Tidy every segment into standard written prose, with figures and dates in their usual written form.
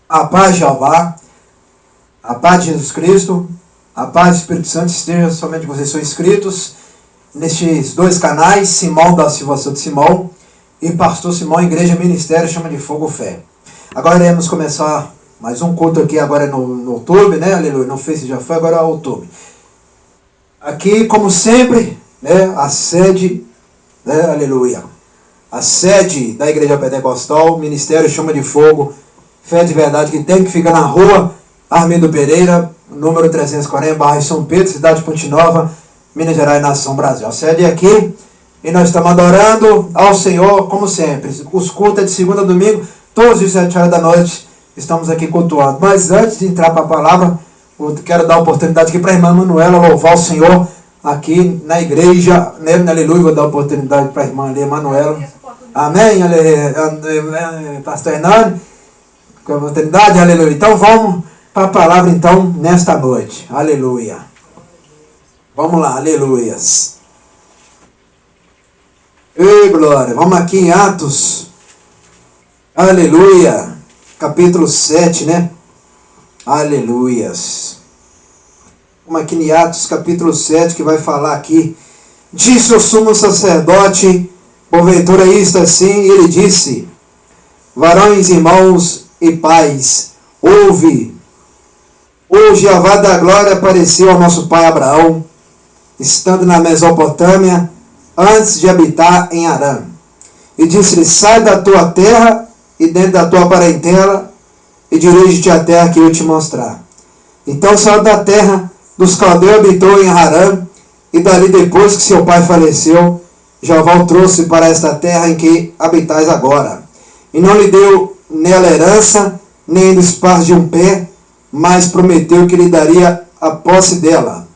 A paz de Jeová, a paz de Jesus Cristo, a paz do Espírito Santo esteja somente com vocês são inscritos nestes dois canais, Simão da Silva Santo Simão e Pastor Simão, Igreja Ministério Chama de Fogo Fé. Agora iremos começar mais um culto aqui agora no YouTube, né? Aleluia, no Face já foi, agora é o YouTube. Aqui, como sempre, né? A sede, né? Aleluia, a sede da Igreja Pentecostal, Ministério Chama de Fogo Fé de Verdade, que tem que ficar na rua Armindo Pereira, número 340, bairro São Pedro, cidade de Ponte Nova, Minas Gerais, Nação Brasil. A sede é aqui e nós estamos adorando ao Senhor, como sempre. Os cultos é de segunda a domingo, todos os 7 horas da noite, estamos aqui cultuando. Mas antes de entrar para a palavra, eu quero dar a oportunidade aqui para a irmã Manuela louvar o Senhor aqui na igreja, né? Aleluia, vou dar a oportunidade para a irmã Manuela. Amém, Pastor Hernani. Com a oportunidade, aleluia. Então vamos para a palavra então nesta noite, aleluia. Vamos lá, aleluias. Ei, glória, vamos aqui em Atos, aleluia, capítulo 7, né? Aleluias. Vamos aqui em Atos, capítulo 7, que vai falar aqui. Disse o sumo sacerdote, porventura isto assim, e ele disse: varões, irmãos e pais, ouve, o Jeová da glória apareceu ao nosso pai Abraão, estando na Mesopotâmia, antes de habitar em Harã, e disse-lhe: sai da tua terra e dentro da tua parentela, e dirige-te à terra que eu te mostrar. Então saiu da terra dos caldeus, habitou em Harã, e dali depois que seu pai faleceu, Jeová o trouxe para esta terra em que habitais agora, e não lhe deu nela herança, nem do espaço de um pé, mas prometeu que lhe daria a posse dela,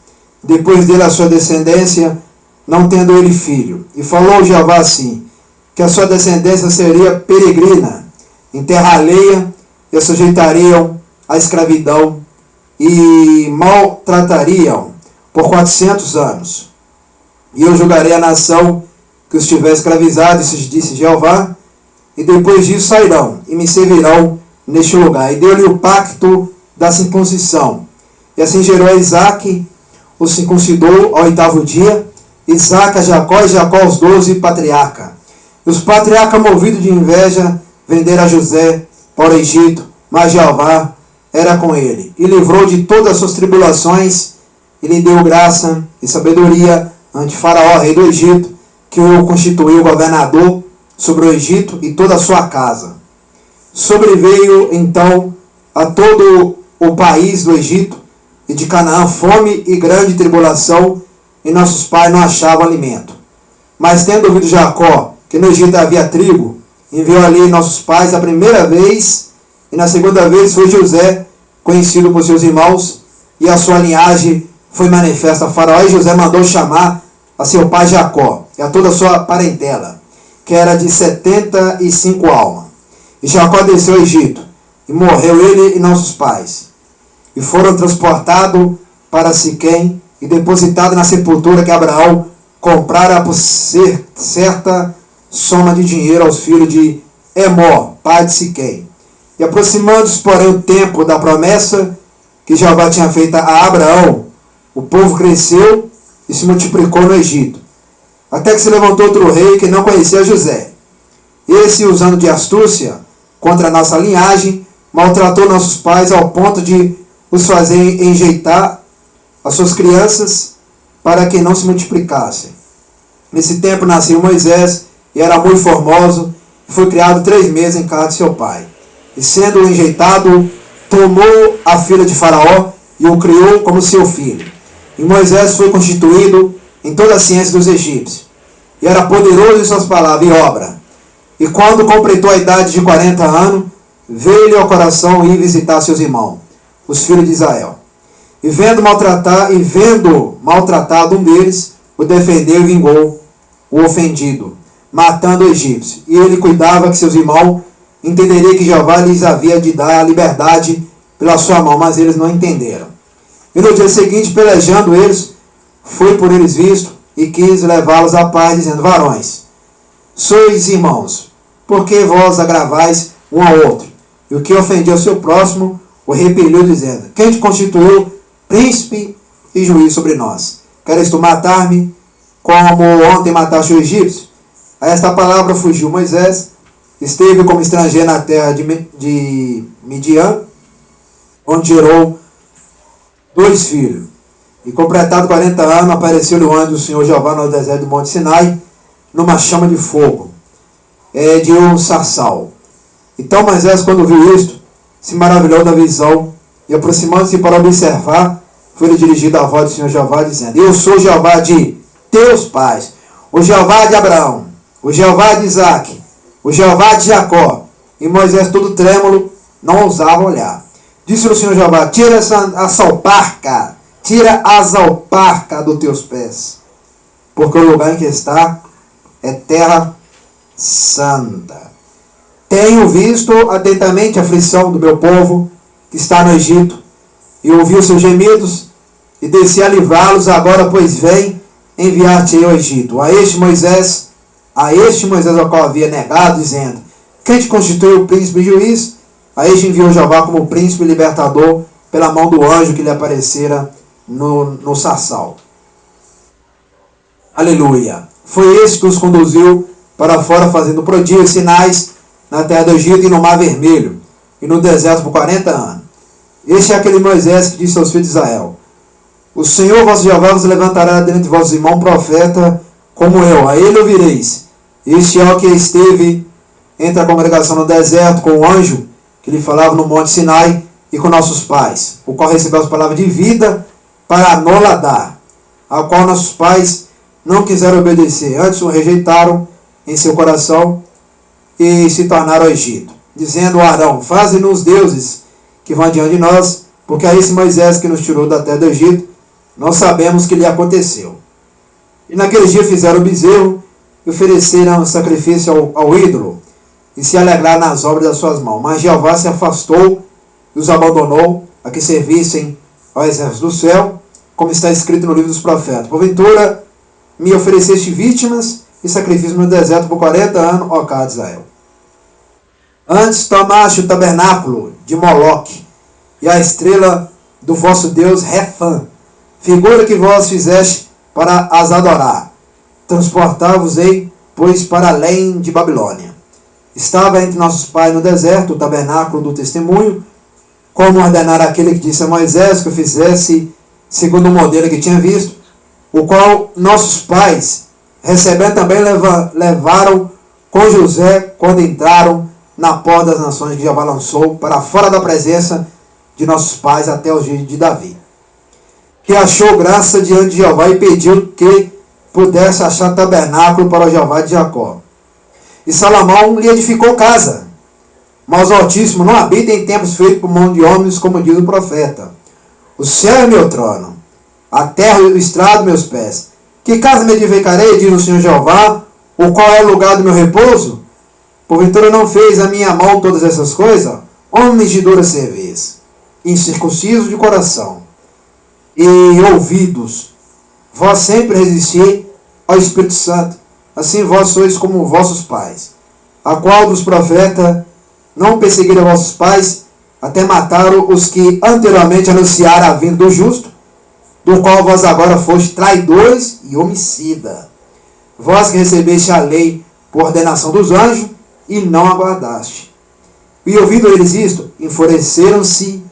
depois dele a sua descendência, não tendo ele filho. E falou Jeová assim, que a sua descendência seria peregrina, em terra alheia, e a sujeitariam à escravidão, e maltratariam por 400 anos. E eu julgarei a nação que os tiver escravizado, disse Jeová, e depois disso sairão e me servirão neste lugar. E deu-lhe o pacto da circuncisão. E assim gerou a Isaque, o circuncidou ao 8º dia, Isaque a Jacó, e Jacó aos 12 patriarcas. E os patriarcas, movidos de inveja, venderam a José para o Egito, mas Jeová era com ele, e livrou de todas as suas tribulações, e lhe deu graça e sabedoria ante Faraó, rei do Egito, que o constituiu governador sobre o Egito e toda a sua casa. Sobreveio então a todo o país do Egito e de Canaã fome e grande tribulação, e nossos pais não achavam alimento. Mas tendo ouvido Jacó que no Egito havia trigo, enviou ali nossos pais a primeira vez, e na segunda vez foi José, conhecido por seus irmãos, e a sua linhagem foi manifesta a Faraó, e José mandou chamar a seu pai Jacó e a toda a sua parentela, que era de 75 almas. E Jacó desceu ao Egito, e morreu ele e nossos pais. E foram transportados para Siquém, e depositados na sepultura que Abraão comprara por certa soma de dinheiro aos filhos de Emor, pai de Siquém. E aproximando-se, porém, o tempo da promessa que Jeová tinha feito a Abraão, o povo cresceu e se multiplicou no Egito, até que se levantou outro rei que não conhecia José. Esse, usando de astúcia contra a nossa linhagem, maltratou nossos pais ao ponto de os fazer enjeitar as suas crianças para que não se multiplicassem. Nesse tempo nasceu Moisés, e era muito formoso, e foi criado 3 meses em casa de seu pai. E sendo enjeitado, tomou a filha de Faraó e o criou como seu filho. E Moisés foi constituído em toda a ciência dos egípcios, e era poderoso em suas palavras e obra. E quando completou a idade de 40 anos, veio-lhe ao coração ir visitar seus irmãos, os filhos de Israel. E vendo maltratado um deles, o defendeu e vingou o ofendido, matando o egípcio. E ele cuidava que seus irmãos entenderiam que Jeová lhes havia de dar a liberdade pela sua mão, mas eles não entenderam. E no dia seguinte, pelejando eles, foi por eles visto, e quis levá-los à paz, dizendo: varões, sois irmãos, por que vós agravais um ao outro? e o que ofendia o seu próximo o repeliu, dizendo: quem te constituiu príncipe e juiz sobre nós? Queres tu matar-me, como ontem mataste o egípcio? A esta palavra fugiu Moisés, esteve como estrangeiro na terra de Midian, onde gerou 2 filhos. E completado 40 anos, apareceu-lhe o anjo do Senhor Jeová no deserto do Monte Sinai, numa chama de fogo, de um sarçal. Então Moisés, quando viu isto, se maravilhou da visão, e aproximando-se para observar, foi-lhe dirigido a voz do Senhor Jeová, dizendo: eu sou Jeová de teus pais, o Jeová de Abraão, o Jeová de Isaque, o Jeová de Jacó. E Moisés, todo trêmulo, não ousava olhar. Disse-lhe o Senhor Jeová: tira essa alparca, tira as alparcas dos teus pés, porque o lugar em que está é terra santa. Tenho visto atentamente a aflição do meu povo que está no Egito, e ouvi os seus gemidos, e desci a livrá-los. Agora, pois, vem enviar-te ao Egito. A este Moisés ao qual havia negado, dizendo: quem te constituiu príncipe e juiz? A este enviou Jeová como príncipe e libertador, pela mão do anjo que lhe aparecera no sarçal. Aleluia! Foi esse que os conduziu para fora, fazendo prodígios e sinais na terra do Egito e no Mar Vermelho, e no deserto por 40 anos. Este é aquele Moisés que disse aos filhos de Israel: o Senhor vosso Jeová vos levantará dentre vossos irmãos profeta como eu, a ele ouvireis. Este é o que esteve entre a congregação no deserto, com o anjo que lhe falava no Monte Sinai, e com nossos pais, o qual recebeu as palavras de vida para nola dar, a qual nossos pais não quiseram obedecer, antes o rejeitaram em seu coração e se tornaram ao Egito, dizendo a Arão: faze-nos deuses que vão diante de nós, porque a esse Moisés que nos tirou da terra do Egito, nós sabemos que lhe aconteceu. E naqueles dias fizeram o bezerro e ofereceram sacrifício ao ídolo, e se alegraram nas obras das suas mãos. Mas Jeová se afastou e os abandonou a que servissem ao exército do céu, como está escrito no livro dos profetas: porventura me ofereceste vítimas e sacrifício no deserto por 40 anos, ó casa de Israel. Antes tomaste o tabernáculo de Moloque e a estrela do vosso Deus Refã, figura que vós fizeste para as adorar. Transportar-vos-ei, pois, para além de Babilônia. Estava entre nossos pais no deserto o tabernáculo do testemunho, como ordenara aquele que disse a Moisés que o fizesse segundo o modelo que tinha visto, o qual nossos pais, recebendo também, levaram com José quando entraram na porta das nações que Jeová lançou para fora da presença de nossos pais até os dias de Davi, que achou graça diante de Jeová e pediu que pudesse achar tabernáculo para o Jeová de Jacó. E Salomão lhe edificou casa, mas o Altíssimo não habita em templos feitos por mão de homens, como diz o profeta: o céu é meu trono, a terra e o estrado meus pés. Que casa me edificarei, diz o Senhor Jeová, o qual é o lugar do meu repouso? Porventura não fez a minha mão todas essas coisas? Homens de dura cerviz, incircuncisos de coração e ouvidos, vós sempre resisti ao Espírito Santo, assim vós sois como vossos pais, a qual dos profetas não perseguiram vossos pais, até mataram os que anteriormente anunciaram a vinda do justo, do qual vós agora foste traidores e homicida. Vós que recebeste a lei por ordenação dos anjos, e não aguardaste. E ouvindo eles isto, enfureceram-se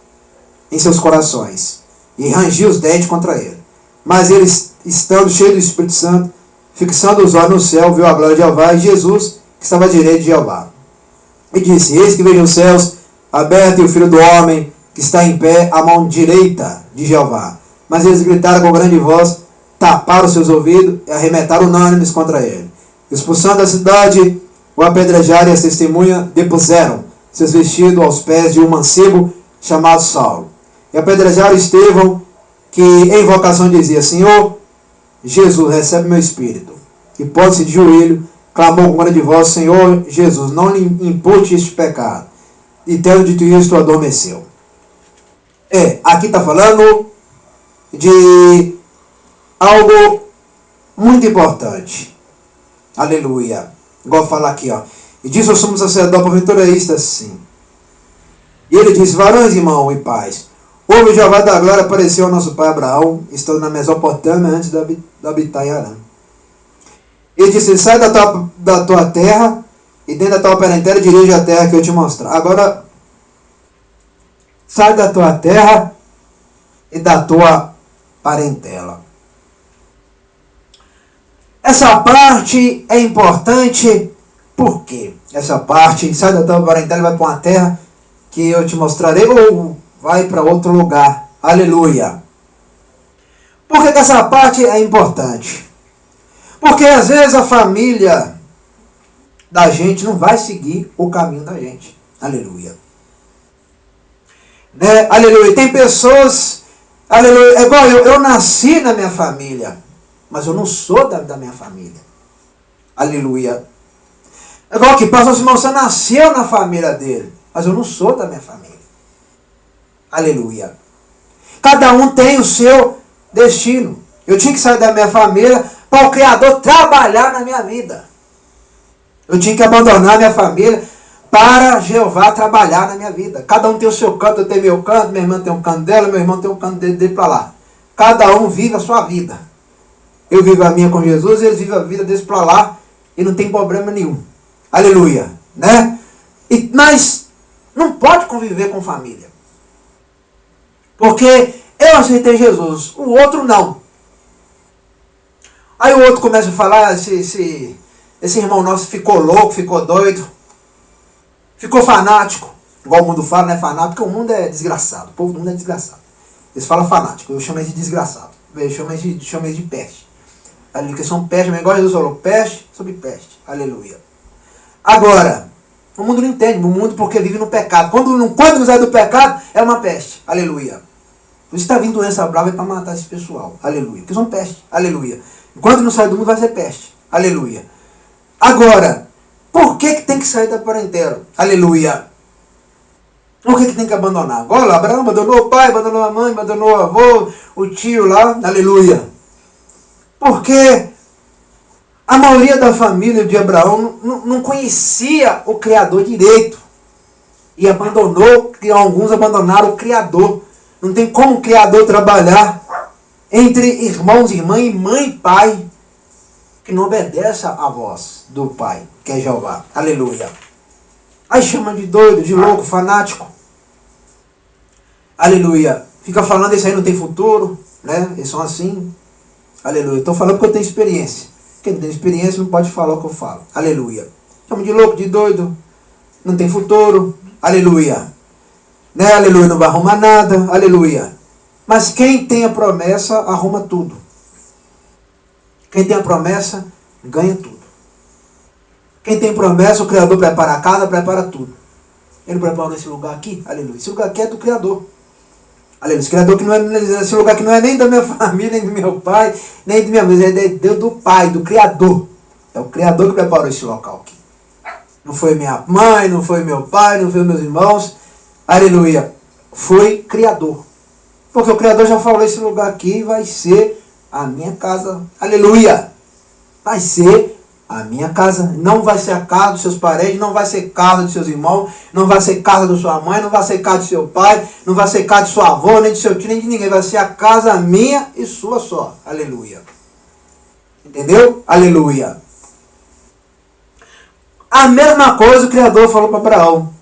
em seus corações, e rangiam os dentes contra ele. Mas eles, estando cheios do Espírito Santo, fixando os olhos no céu, viu a glória de Jeová e Jesus, que estava à direita de Jeová. E disse: eis que veio os céus abertos, e o Filho do Homem, que está em pé, à mão direita de Jeová. Mas eles gritaram com grande voz, taparam seus ouvidos e arremetaram unânimes contra ele. Expulsando da cidade, o apedrejaram, e as testemunhas depuseram seus vestidos aos pés de um mancebo chamado Saulo. E apedrejaram Estevão, que em invocação dizia: Senhor Jesus, recebe meu espírito. E pôs-se de joelho, clamou com grande voz: Senhor Jesus, não lhe impute este pecado. E tendo dito isto, adormeceu. Aqui está falando de algo muito importante. Aleluia. Igual falar aqui, ó. E diz o sumo sacerdote, porventura é isto assim: E ele disse: varões, irmão e pais, houve o Jeová da glória apareceu ao nosso pai Abraão, estando na Mesopotâmia antes de habitar em Harã. Ele disse: sai da tua terra e dentro da tua parentela dirige a terra que eu te mostrar. Agora, sai da tua terra e da tua parentela. Essa parte é importante. Por quê? Essa parte, sai da tua parentela e vai para uma terra que eu te mostrarei, ou vai para outro lugar. Aleluia. Por que essa parte é importante? Porque às vezes a família da gente não vai seguir o caminho da gente. Aleluia. Né? Aleluia. Tem pessoas, aleluia, é igual eu nasci na minha família, mas eu não sou da minha família. Aleluia. É igual que pastor Simão, você nasceu na família dele, mas eu não sou da minha família. Aleluia. Cada um tem o seu destino. Eu tinha que sair da minha família para o Criador trabalhar na minha vida. Eu tinha que abandonar minha família para Jeová trabalhar na minha vida. Cada um tem o seu canto, eu tenho meu canto, minha irmã tem um canto dela, meu irmão tem um canto dele para lá. Cada um vive a sua vida. Eu vivo a minha com Jesus, eles vivem a vida deles para lá e não tem problema nenhum. Aleluia. Né? Mas não pode conviver com família. Porque eu aceitei Jesus, o outro não. Aí o outro começa a falar, esse irmão nosso ficou louco, ficou doido, ficou fanático. Igual o mundo fala, não é fanático, porque o mundo é desgraçado. O povo do mundo é desgraçado. Eles falam fanático, eu chamo eles de desgraçado. Eu chamo eles de peste. Aleluia, porque são peste, mas igual Jesus falou, peste sobre peste. Aleluia. Agora, o mundo não entende, o mundo porque vive no pecado. Quando não sai do pecado, é uma peste. Aleluia. Por isso está vindo doença brava para matar esse pessoal. Aleluia. Porque são peste. Aleluia. Enquanto não sai do mundo, vai ser peste. Aleluia. Agora, por que tem que sair da parentela? Aleluia. Por que tem que abandonar? Olha lá, Abraão abandonou o pai, abandonou a mãe, abandonou o avô, o tio lá. Aleluia. Porque a maioria da família de Abraão não conhecia o Criador direito. E alguns abandonaram o Criador. Não tem como o Criador trabalhar entre irmãos e irmãs, mãe e pai, que não obedece à voz do Pai, que é Jeová. Aleluia. Aí chama de doido, de louco, fanático. Aleluia. Fica falando, isso aí não tem futuro, né? Eles são assim. Aleluia. Estou falando porque eu tenho experiência. Quem não tem experiência não pode falar o que eu falo. Aleluia. Chama de louco, de doido. Não tem futuro. Aleluia. Né? Aleluia. Não vai arrumar nada. Aleluia. Mas quem tem a promessa, arruma tudo. Quem tem a promessa, ganha tudo. Quem tem promessa, o Criador prepara a casa, prepara tudo. Ele preparou esse lugar aqui. Aleluia. Esse lugar aqui é do Criador. Aleluia. Esse lugar aqui não é nem da minha família, nem do meu pai, nem de minha mãe. É Deus do Pai, do Criador. É o Criador que preparou esse local aqui. Não foi minha mãe, não foi meu pai, não foi meus irmãos. Aleluia. Foi Criador. Porque o Criador já falou, esse lugar aqui vai ser a minha casa. Aleluia. Vai ser a minha casa. Não vai ser a casa dos seus parentes, não vai ser casa dos seus irmãos, não vai ser casa da sua mãe, não vai ser casa do seu pai, não vai ser casa de sua avó, nem de seu tio, nem de ninguém. Vai ser a casa minha e sua só. Aleluia. Entendeu? Aleluia. A mesma coisa o Criador falou para Abraão.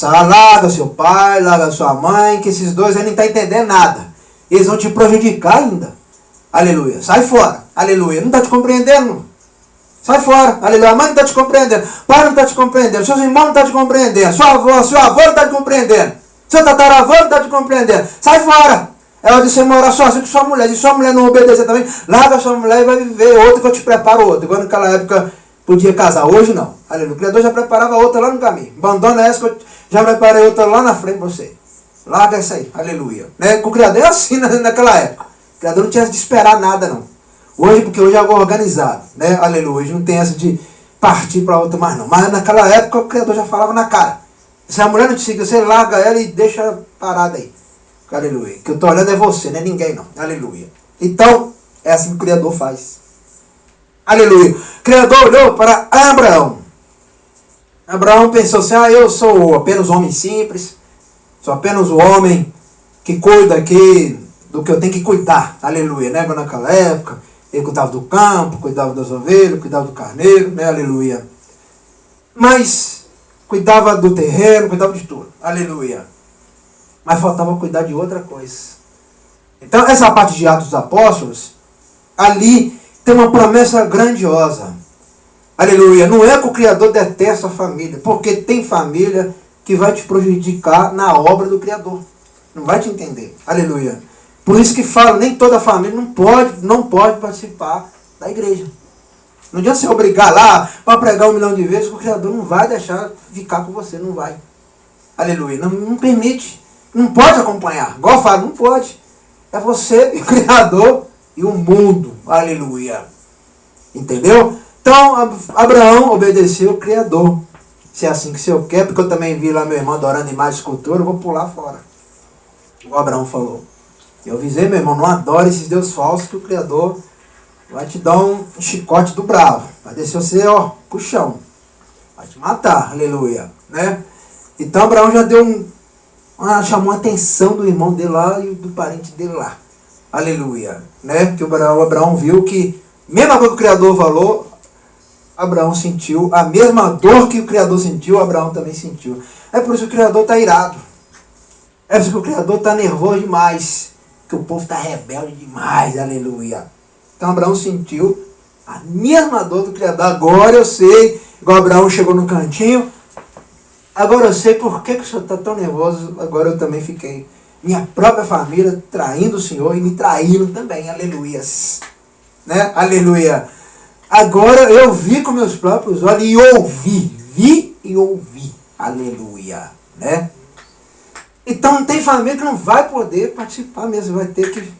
Larga seu pai, larga sua mãe, que esses dois aí não estão entendendo nada. Eles vão te prejudicar ainda. Aleluia. Sai fora. Aleluia. Não está te compreendendo. Sai fora. Aleluia. A mãe não está te compreendendo. O pai não está te compreendendo. Seus irmãos não estão te compreendendo. Sua avó, seu avô não está te compreendendo. Seu tataravô não está te compreendendo. Sai fora. É hora de você morar sozinho com sua mulher. Se sua mulher não obedecer também, larga sua mulher e vai viver outra que eu te preparo outra. Igual naquela época podia casar. Hoje não. Aleluia. O Criador já preparava outra lá no caminho. Abandona essa que eu já preparei outra lá na frente para você. Larga essa aí. Aleluia. Né? Com o Criador é assim naquela época. O Criador não tinha de esperar nada não. Hoje, porque hoje é algo organizado. Né? Aleluia. Hoje não tem essa de partir para outra mais não. Mas naquela época o Criador já falava na cara. Se a mulher não te seguir, você larga ela e deixa parada aí. Aleluia. O que eu estou olhando é você, não é ninguém não. Aleluia. Então, é assim que o Criador faz. Aleluia. O Criador olhou para Abraão. Abraão pensou assim, eu sou apenas um homem simples, sou apenas o homem que cuida aqui do que eu tenho que cuidar. Aleluia, né? Naquela época, ele cuidava do campo, cuidava das ovelhas, cuidava do carneiro, né? Aleluia. Mas cuidava do terreno, cuidava de tudo. Aleluia. Mas faltava cuidar de outra coisa. Então, essa parte de Atos dos Apóstolos, ali tem uma promessa grandiosa. Aleluia. Não é que o Criador detesta a família, porque tem família que vai te prejudicar na obra do Criador. Não vai te entender. Aleluia. Por isso que falo, nem toda família não pode participar da igreja. Não adianta você obrigar lá para pregar 1 milhão de vezes, que o Criador não vai deixar ficar com você, não vai. Aleluia. Não permite. Não pode acompanhar. Igual eu falo, não pode. É você, o Criador e o mundo. Aleluia. Entendeu? Então, Abraão obedeceu o Criador. Se é assim que o Senhor quer, porque eu também vi lá meu irmão adorando imagem e escultura, eu vou pular fora. Igual Abraão falou. Eu avisei, meu irmão, não adore esses deuses falsos, que o Criador vai te dar um chicote do bravo. Vai descer você, pro chão. Vai te matar. Aleluia. Né? Então, Abraão já deu chamou a atenção do irmão dele lá e do parente dele lá. Aleluia. Né? Porque o Abraão viu que, mesma coisa que o Criador falou, Abraão sentiu a mesma dor que o Criador sentiu, Abraão também sentiu. É por isso que o Criador está irado. É por isso que o Criador está nervoso demais. Que o povo está rebelde demais. Aleluia. Então Abraão sentiu a mesma dor do Criador. Agora eu sei, igual Abraão chegou no cantinho, agora eu sei por que o Senhor está tão nervoso. Agora eu também fiquei. Minha própria família traindo o Senhor e me traindo também. Aleluias. Né? Aleluia. Agora eu vi com meus próprios olhos e ouvi. Vi e ouvi. Aleluia. Né? Então não tem família que não vai poder participar mesmo. Vai ter que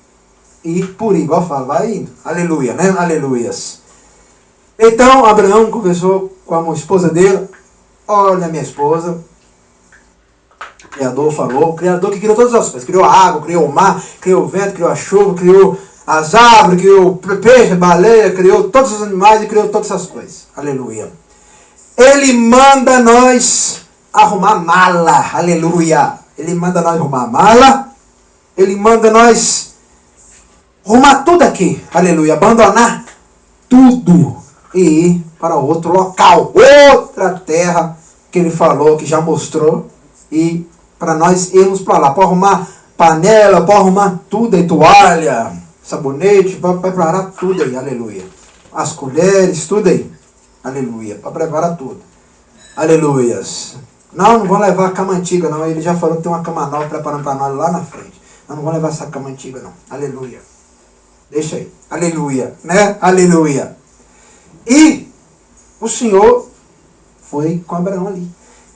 ir por aí. Igual eu falo, vai indo. Aleluia. Né? Aleluias. Então Abraão conversou com a esposa dele. Olha, minha esposa. O Criador falou. O Criador que criou todas as coisas. Criou a água, criou o mar, criou o vento, criou a chuva, criou as árvores, criou peixe, baleia, criou todos os animais e criou todas essas coisas. Aleluia. Ele manda nós arrumar mala. Aleluia. Ele manda nós arrumar mala. Ele manda nós arrumar tudo aqui. Aleluia. Abandonar tudo e ir para outro local. Outra terra que ele falou, que já mostrou. E para nós irmos para lá. Para arrumar panela, para arrumar tudo aí, toalha, sabonete, para preparar tudo aí, aleluia. As colheres, tudo aí, aleluia, para preparar tudo, aleluias. Não vão levar a cama antiga não, ele já falou que tem uma cama nova preparando para nós lá na frente. Não vão levar essa cama antiga não, aleluia. Deixa aí, aleluia, né, aleluia. E o Senhor foi com Abraão ali.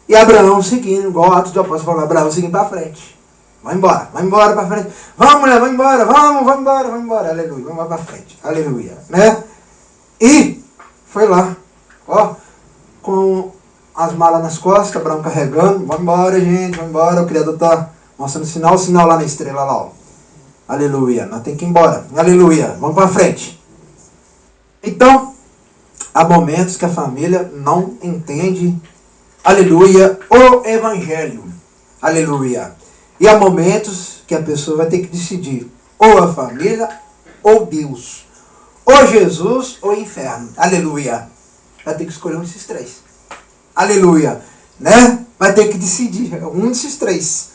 E Abraão seguindo, igual Atos do Apóstolo, falou, Abraão seguindo para frente. Vai embora para frente. Vamos, mulher, vai embora, vamos embora. Aleluia, vamos para frente. Aleluia, né? E foi lá, com as malas nas costas, Abraão carregando. Vamos embora, gente, vamos embora. O Criador está mostrando o sinal lá na estrela, lá, Aleluia, nós temos que ir embora. Aleluia, vamos para frente. Então, há momentos que a família não entende, aleluia, o evangelho. Aleluia. E há momentos que a pessoa vai ter que decidir ou a família ou Deus. Ou Jesus ou inferno. Aleluia. Vai ter que escolher um desses três. Aleluia. Né? Vai ter que decidir um desses três.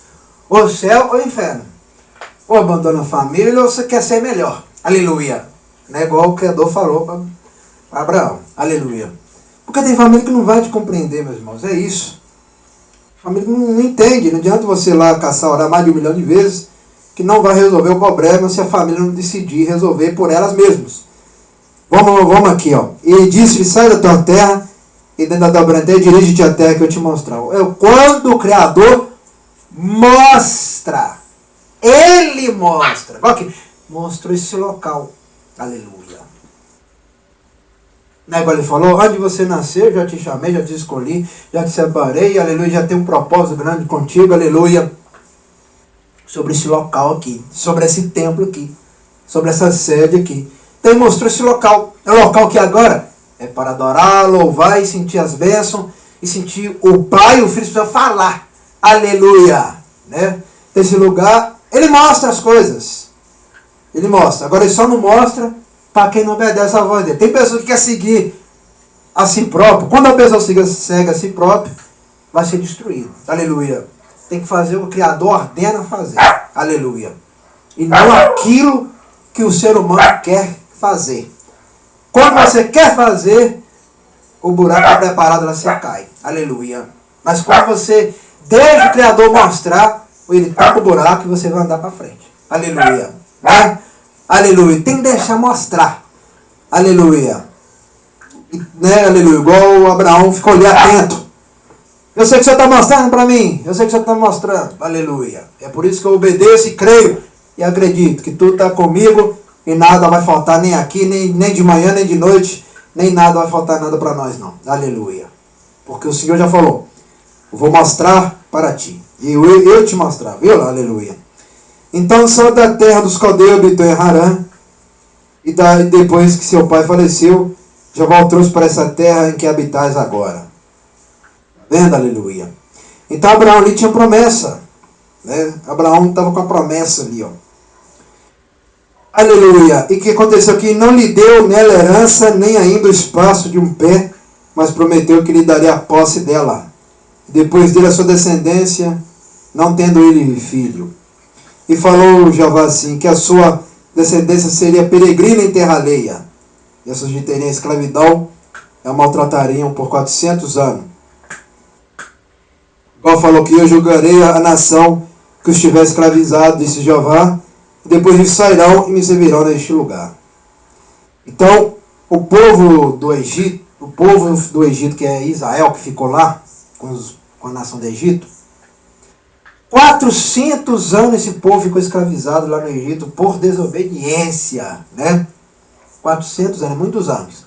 Ou céu ou inferno. Ou abandona a família ou você quer ser melhor. Aleluia. Né? Igual o Criador falou para Abraão. Aleluia. Porque tem família que não vai te compreender, meus irmãos. É isso. A família não entende, não adianta você lá caçar, orar mais de 1 milhão de vezes, que não vai resolver o problema se a família não decidir resolver por elas mesmas. Vamos aqui, E disse-lhe, sai da tua terra, e dentro da tua branqueira, dirige-te à terra que eu te mostrar. Quando o Criador mostra, Ele mostra. Mostrou esse local. Aleluia. Né, igual ele falou, onde você nasceu, já te chamei, já te escolhi, já te separei, aleluia, já tem um propósito grande contigo, aleluia. Sobre esse local aqui, sobre esse templo aqui, sobre essa sede aqui. Então ele mostrou esse local. É um local que agora é para adorar, louvar e sentir as bênçãos e sentir o Pai e o Filho precisam falar. Aleluia. Né? Nesse lugar, ele mostra as coisas. Ele mostra. Agora ele só não mostra para quem não obedece a voz dele. Tem pessoas que querem seguir a si próprio. Quando a pessoa segue a si próprio, vai ser destruído. Aleluia. Tem que fazer o que o Criador ordena fazer. Aleluia. E não aquilo que o ser humano quer fazer. Quando você quer fazer, o buraco é preparado, você cai. Aleluia. Mas quando você deixa o Criador mostrar, ele tapa o buraco e você vai andar para frente. Aleluia. Né? Aleluia. Tem que deixar mostrar. Aleluia. Né? Aleluia. Igual o Abraão ficou ali atento. Eu sei que o Senhor está mostrando para mim. Eu sei que o Senhor está mostrando. Aleluia. É por isso que eu obedeço e creio. E acredito que tudo está comigo. E nada vai faltar nem aqui, nem de manhã, nem de noite. Nem nada vai faltar nada para nós não. Aleluia. Porque o Senhor já falou. Eu vou mostrar para ti. E eu te mostrar. Viu? Aleluia. Então saiu da terra dos caldeus, habitou em Harã. E depois que seu pai faleceu, Jeová o trouxe para essa terra em que habitais agora. Vendo? Aleluia. Então Abraão ali tinha promessa. Né? Abraão estava com a promessa ali. Ó. Aleluia. E o que aconteceu aqui? Não lhe deu nela herança, nem ainda o espaço de um pé, mas prometeu que lhe daria a posse dela. Depois dele a sua descendência, não tendo ele filho. E falou Jeová assim, que a sua descendência seria peregrina em terra alheia. E a sujeiteriam a escravidão, e a maltratariam por 400 anos. Igual falou que eu julgarei a nação que os tiver escravizado, disse Jeová, e depois eles sairão e me servirão neste lugar. Então, o povo do Egito, que é Israel, que ficou lá, com a nação do Egito, 400 anos esse povo ficou escravizado lá no Egito por desobediência, né? 400 anos, muitos anos.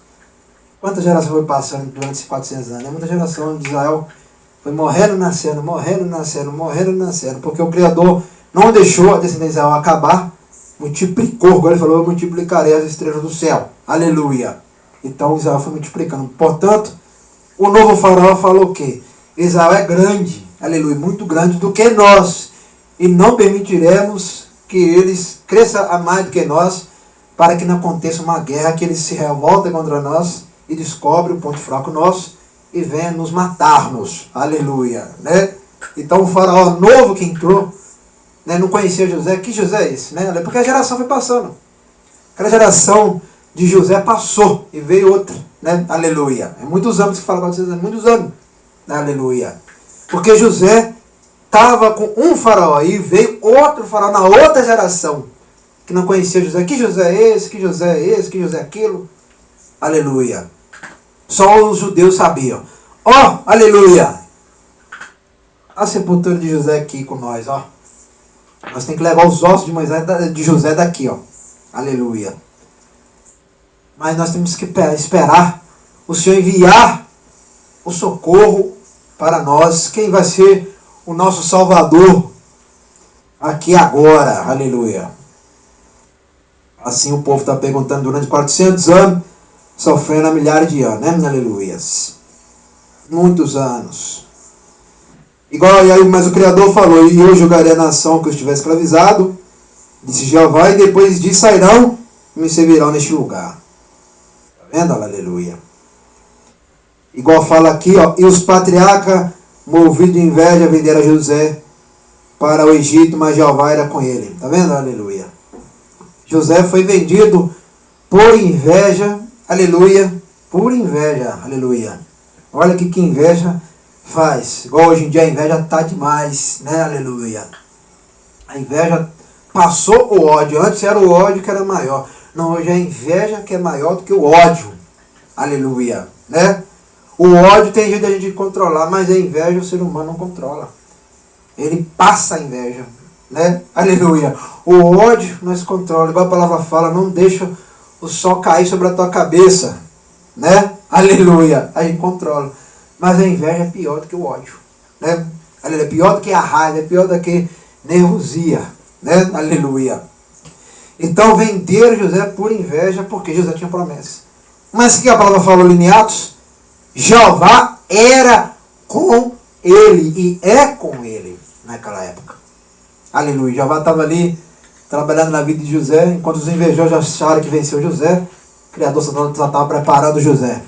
Quanta geração foi passando durante esses 400 anos? Muita geração de Israel foi morrendo, nascendo, porque o Criador não deixou a descendência de Israel acabar, multiplicou. Agora ele falou, eu multiplicarei as estrelas do céu. Aleluia. Então Israel foi multiplicando. Portanto, o novo faraó falou o quê? Israel é grande, aleluia, muito grande do que nós. E não permitiremos que eles cresçam a mais do que nós, para que não aconteça uma guerra, que eles se revoltem contra nós e descobrem o ponto fraco nosso e venham nos matar-nos. Aleluia. Né? Então o faraó novo que entrou, né, não conhecia José. Que José é esse? Né? Porque a geração foi passando. Aquela geração de José passou e veio outra. Né? Aleluia. É muitos anos que fala com vocês, muitos anos. Aleluia. Porque José estava com um faraó e veio outro faraó na outra geração que não conhecia José. Que José é esse? Que José é esse? Que José é aquilo? Aleluia. Só os judeus sabiam. Ó, aleluia. A sepultura de José aqui com nós, ó. Nós temos que levar os ossos de José daqui, ó. Aleluia. Mas nós temos que esperar o Senhor enviar o socorro para nós. Quem vai ser o nosso Salvador aqui agora? Aleluia. Assim o povo está perguntando durante 400 anos, sofrendo há milhares de anos, né? Aleluias. Muitos anos. Igual aí, mas o Criador falou, e eu julgarei a nação que eu estiver escravizado, disse Jeová, e depois disso sairão e me servirão neste lugar. Está vendo? Aleluia. Igual fala aqui, ó, e os patriarcas, movidos de inveja, venderam a José para o Egito, mas Jeová era com ele. Está vendo? Aleluia. José foi vendido por inveja, aleluia, por inveja, aleluia. Olha aqui que inveja faz. Igual hoje em dia a inveja está demais, né, aleluia. A inveja passou o ódio. Antes era o ódio que era maior. Não, hoje é a inveja que é maior do que o ódio, aleluia, né. O ódio tem jeito de a gente controlar, mas a inveja o ser humano não controla. Ele passa a inveja, né? Aleluia. O ódio nós controla. Igual a palavra fala, não deixa o sol cair sobre a tua cabeça, né? Aleluia. A gente controla. Mas a inveja é pior do que o ódio, né? Aleluia. É pior do que a raiva, é pior do que nervosia, né? Aleluia. Então venderam José por inveja, porque José tinha promessa. Mas o que a palavra falou ali em Atos? Jeová era com ele e é com ele naquela época. Aleluia. Jeová estava ali trabalhando na vida de José, enquanto os invejosos acharam que venceu José, o Criador só estava preparando José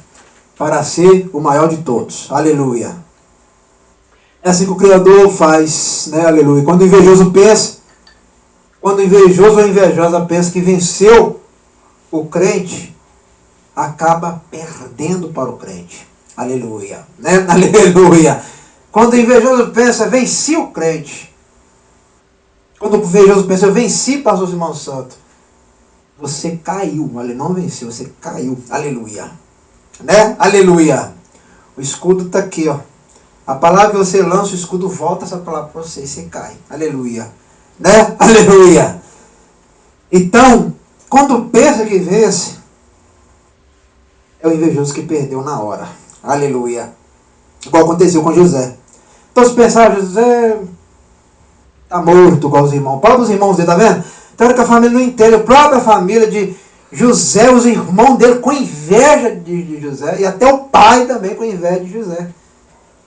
para ser o maior de todos. Aleluia. É assim que o Criador faz, né? Aleluia. Quando o invejoso pensa, quando o invejoso ou a invejosa pensa que venceu o crente, acaba perdendo para o crente. Aleluia. Né? Aleluia. Quando o invejoso pensa, venci o crente. Quando o invejoso pensa, eu venci, pastor Simão Santo. Você caiu. Ele não venceu, você caiu. Aleluia. Né? Aleluia. O escudo está aqui, ó. A palavra que você lança, o escudo volta essa palavra para você e você cai. Aleluia. Né? Aleluia. Então, quando pensa que vence, é o invejoso que perdeu na hora. Aleluia. Igual aconteceu com José. Então, se pensar, José está morto, igual os irmãos. O próprio irmãos dele, tá vendo? Então, que a família não entende. A própria família de José, os irmãos dele com inveja de José. E até o pai também com inveja de José.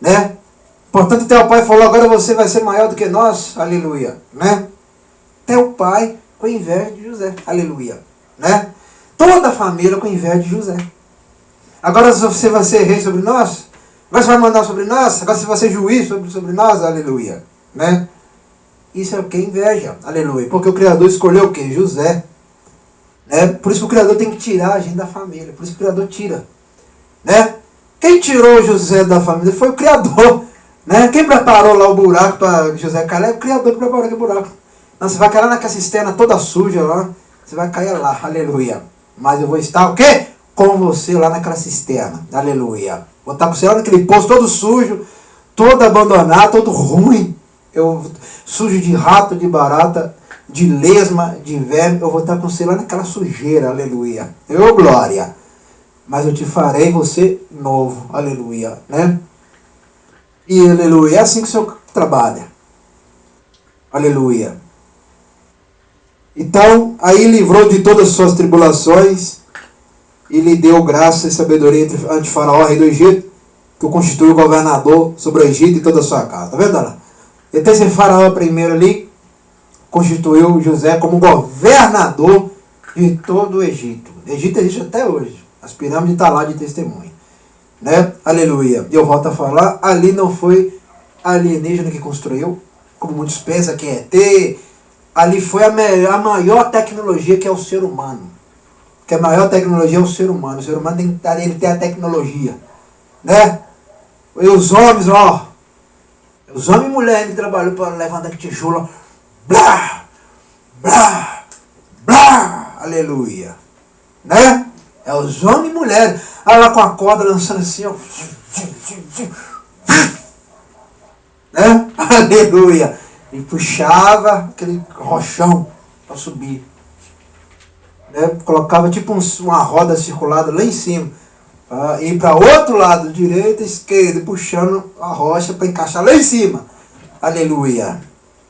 Né? Portanto, até o pai falou, agora você vai ser maior do que nós. Aleluia. Né? Até o pai com inveja de José. Aleluia. Né? Toda a família com inveja de José. Agora você vai ser rei sobre nós? Agora você vai mandar sobre nós? Agora você vai ser juiz sobre nós? Aleluia. Né? Isso é o que? Inveja. Aleluia. Porque o Criador escolheu o que? José. Né? Por isso que o Criador tem que tirar a gente da família. Por isso que o Criador tira. Né? Quem tirou José da família foi o Criador. Né? Quem preparou lá o buraco para José cair? É o Criador que preparou aquele buraco. Não, você vai cair lá naquela cisterna toda suja lá. Você vai cair lá. Aleluia. Mas eu vou estar o quê? Com você lá naquela cisterna. Aleluia. Vou estar com você lá naquele poço todo sujo, todo abandonado, todo ruim. Sujo de rato, de barata, de lesma, de verme. Eu vou estar com você lá naquela sujeira. Aleluia. Glória. Mas eu te farei você novo. Aleluia. Né? E aleluia. É assim que o Senhor trabalha. Aleluia. Então, aí livrou de todas as suas tribulações e lhe deu graça e sabedoria ante Faraó, rei do Egito, que o constituiu governador sobre o Egito e toda a sua casa. Tá vendo lá? Então esse Faraó primeiro ali constituiu José como governador de todo o Egito. O Egito existe até hoje. As pirâmides estão lá de testemunho. Né? Aleluia. E eu volto a falar, ali não foi alienígena que construiu, como muitos pensam que é ET. Ali foi a maior tecnologia, que é o ser humano. Que a maior tecnologia é o ser humano. O ser humano ele tem a tecnologia. Né? E os homens, ó. Os homens e mulheres que trabalham para levantar aquele tijolo. Blá! Blá! Blá! Aleluia. Né? É os homens e mulheres. Olha lá com a corda lançando assim, ó. Né? Aleluia. E puxava aquele rochão para subir. Né? Colocava tipo uma roda circulada lá em cima. Para ir para outro lado, direita, esquerda, puxando a rocha para encaixar lá em cima. Aleluia.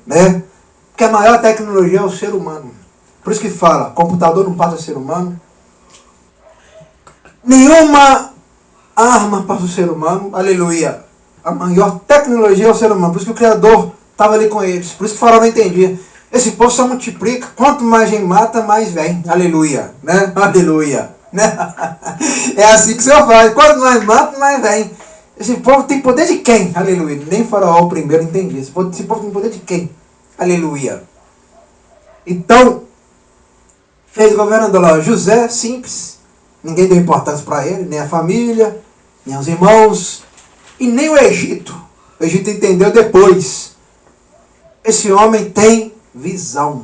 Né? Porque a maior tecnologia é o ser humano. Por isso que fala, computador não passa ser humano. Nenhuma arma passa o ser humano. Aleluia. A maior tecnologia é o ser humano. Por isso que o Criador estava ali com eles. Por isso que o Faraó não entendia. Esse povo só multiplica. Quanto mais gente mata, mais vem. Aleluia. Né? Aleluia. Né? É assim que o Senhor faz. Quanto mais mata, mais vem. Esse povo tem poder de quem? Aleluia. Nem Faraó primeiro entendia. Esse povo tem poder de quem? Aleluia. Então, fez governador lá. José, simples. Ninguém deu importância para ele. Nem a família, nem os irmãos. E nem o Egito. O Egito entendeu depois. Esse homem tem visão.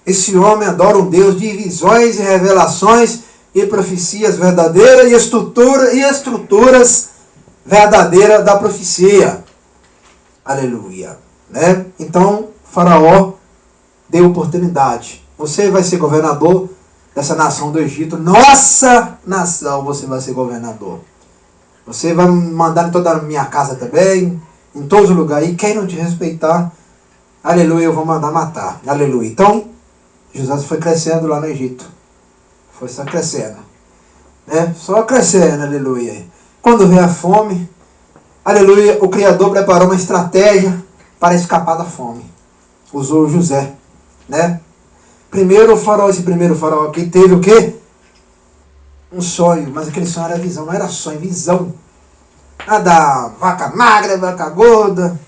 Esse homem adora um Deus de visões e revelações e profecias verdadeiras e estruturas verdadeiras da profecia. Aleluia. Né? Então, Faraó deu oportunidade. Você vai ser governador dessa nação do Egito. Nossa nação, você vai ser governador. Você vai mandar em toda a minha casa também, em todos os lugares. E quem não te respeitar, aleluia, eu vou mandar matar. Aleluia. Então, José foi crescendo lá no Egito. Foi só crescendo. Né? Só crescendo, aleluia. Quando veio a fome, aleluia, o Criador preparou uma estratégia para escapar da fome. Usou José, né? Esse primeiro faraó aqui teve o quê? Um sonho, mas aquele sonho era visão, não era sonho, visão. Ah, da vaca magra, vaca gorda,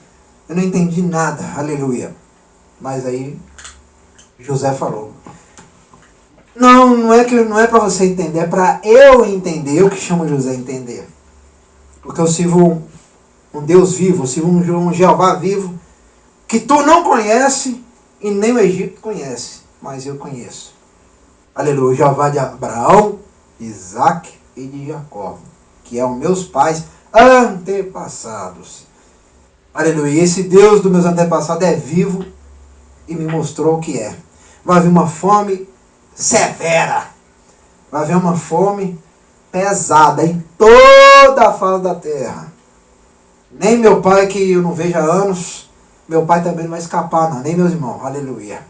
eu não entendi nada, aleluia. Mas aí José falou, não é para você entender, é para eu entender, eu que chamo José a entender. Porque eu sirvo um Deus vivo, eu sirvo um Jeová vivo, que tu não conhece e nem o Egito conhece, mas eu conheço. Aleluia, o Jeová de Abraão, Isaac e de Jacó, que é os meus pais antepassados. Aleluia, e esse Deus dos meus antepassados é vivo e me mostrou o que é. Vai haver uma fome severa, vai haver uma fome pesada em toda a face da terra. Nem meu pai, que eu não vejo há anos, meu pai também não vai escapar, não, nem meus irmãos, aleluia.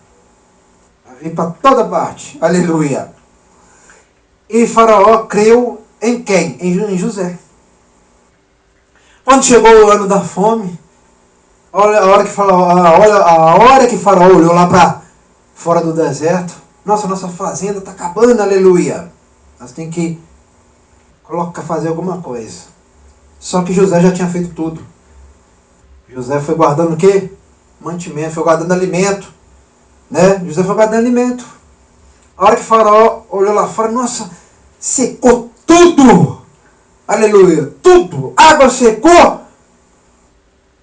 Vai vir para toda parte, aleluia. E Faraó creu em quem? Em José. Quando chegou o ano da fome, olha a hora que Faraó olhou lá para fora do deserto, nossa fazenda está acabando, aleluia. Nós temos que fazer alguma coisa. Só que José já tinha feito tudo. José foi guardando o quê? Mantimento, foi guardando alimento. Né? José foi guardando alimento. A hora que Faraó olhou lá fora, nossa, secou tudo. Aleluia, tudo. Água secou.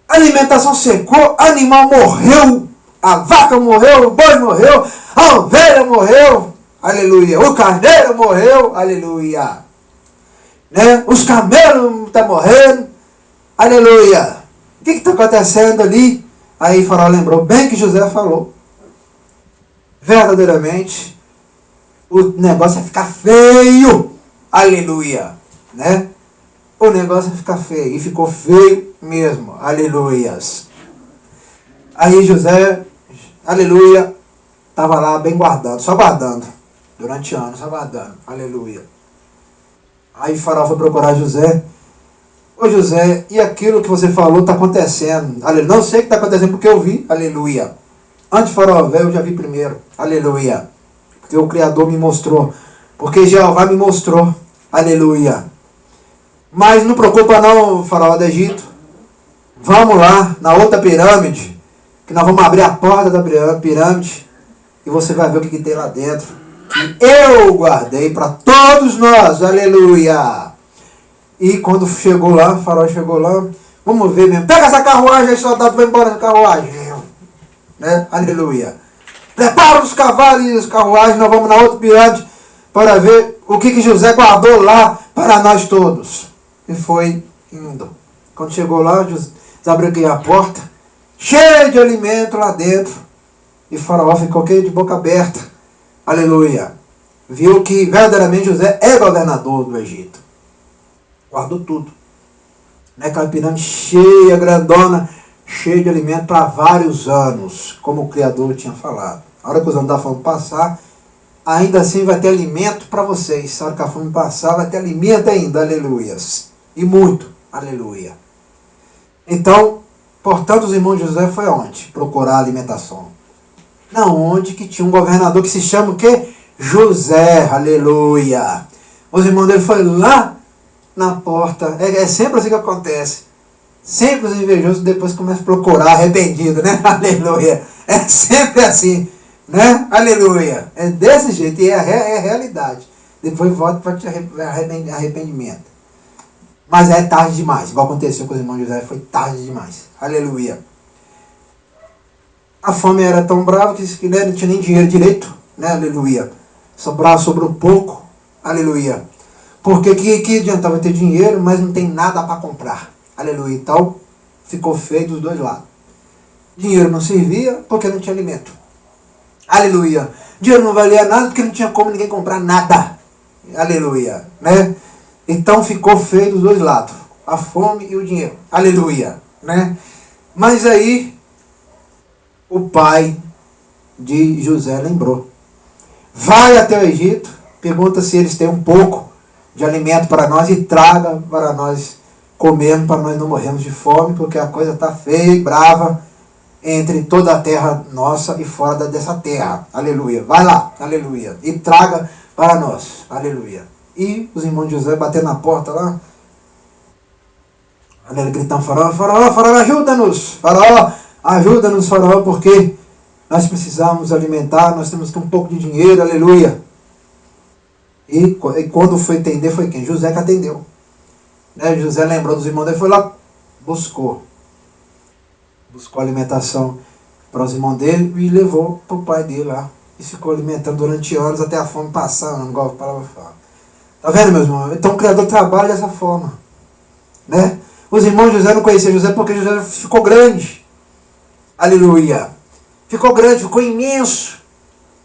Alimentação secou. Animal morreu. A vaca morreu, o boi morreu. A ovelha morreu. Aleluia. O carneiro morreu. Aleluia. Né? Os camelos estão morrendo. Aleluia. O que está acontecendo ali? Aí Faraó lembrou bem que José falou. Verdadeiramente, o negócio é ficar feio. Aleluia. Né? O negócio é ficar feio. E ficou feio mesmo. Aleluias. Aí José, aleluia, estava lá bem guardando, só guardando. Durante anos, só guardando. Aleluia. Aí Faraó foi procurar José. Ô José, e aquilo que você falou está acontecendo. Aleluia. Não sei o que está acontecendo porque eu vi. Aleluia. Antes de Faraó ver, eu já vi primeiro. Aleluia. Porque o Criador me mostrou. Porque Jeová me mostrou. Aleluia. Mas não preocupa não, Faraó do Egito. Vamos lá, na outra pirâmide. Que nós vamos abrir a porta da pirâmide. E você vai ver o que tem lá dentro. Que eu guardei para todos nós. Aleluia. E quando chegou lá, Faraó chegou lá. Vamos ver mesmo. Pega essa carruagem aí, soldado, vai embora essa carruagem. Né? Aleluia. Prepara os cavalos e as carruagens. Nós vamos na outra pirâmide para ver o que José guardou lá para nós todos. E foi indo. Quando chegou lá, José abriu aqui a porta, cheio de alimento lá dentro. E Faraó ficou de boca aberta. Aleluia. Viu que verdadeiramente José é governador do Egito. Guardou tudo. Aquela pirâmide cheia, grandona, cheia de alimento para vários anos, como o Criador tinha falado. A hora que os anos da fome passar, ainda assim vai ter alimento para vocês. A hora que a fome passar, vai ter alimento ainda. Aleluias. E muito. Aleluia. Então, portanto, os irmãos de José foi aonde? Procurar alimentação. Na onde que tinha um governador que se chama o quê? José. Aleluia. Os irmãos dele foram lá na porta. É sempre assim que acontece. Sempre os invejosos depois começam a procurar arrependido, né? Aleluia. É sempre assim, né? Aleluia. É desse jeito e é a realidade. Depois volta para te arrependimento. Mas é tarde demais. Igual aconteceu com os irmãos de José, foi tarde demais. Aleluia. A fome era tão brava que não tinha nem dinheiro direito, né? Aleluia. Sobrou pouco. Aleluia. Porque que adiantava ter dinheiro, mas não tem nada para comprar. Aleluia. Então, ficou feio dos dois lados. Dinheiro não servia porque não tinha alimento. Aleluia. Dinheiro não valia nada porque não tinha como ninguém comprar nada. Aleluia. Né? Então, ficou feio dos dois lados. A fome e o dinheiro. Aleluia. Né? Mas aí, o pai de José lembrou. Vai até o Egito, pergunta se eles têm um pouco de alimento para nós e traga para nós comermos para nós não morrermos de fome, porque a coisa está feia e brava entre toda a terra nossa e fora dessa terra. Aleluia. Vai lá, aleluia. E traga para nós. Aleluia. E os irmãos de José batendo na porta lá, aleluia, gritando: Faraó, Faraó, Faraó, ajuda-nos! Faraó, ajuda-nos, Faraó, porque nós precisamos alimentar, nós temos que ter um pouco de dinheiro, aleluia. E quando foi entender, foi quem? José que atendeu. José lembrou dos irmãos dele, foi lá, buscou alimentação para os irmãos dele e levou para o pai dele lá. E ficou alimentando durante anos até a fome passar, não igual a palavra fala. Tá vendo, meus irmãos? Então o Criador trabalha dessa forma. Né? Os irmãos de José não conheciam José porque José ficou grande. Aleluia. Ficou grande, ficou imenso.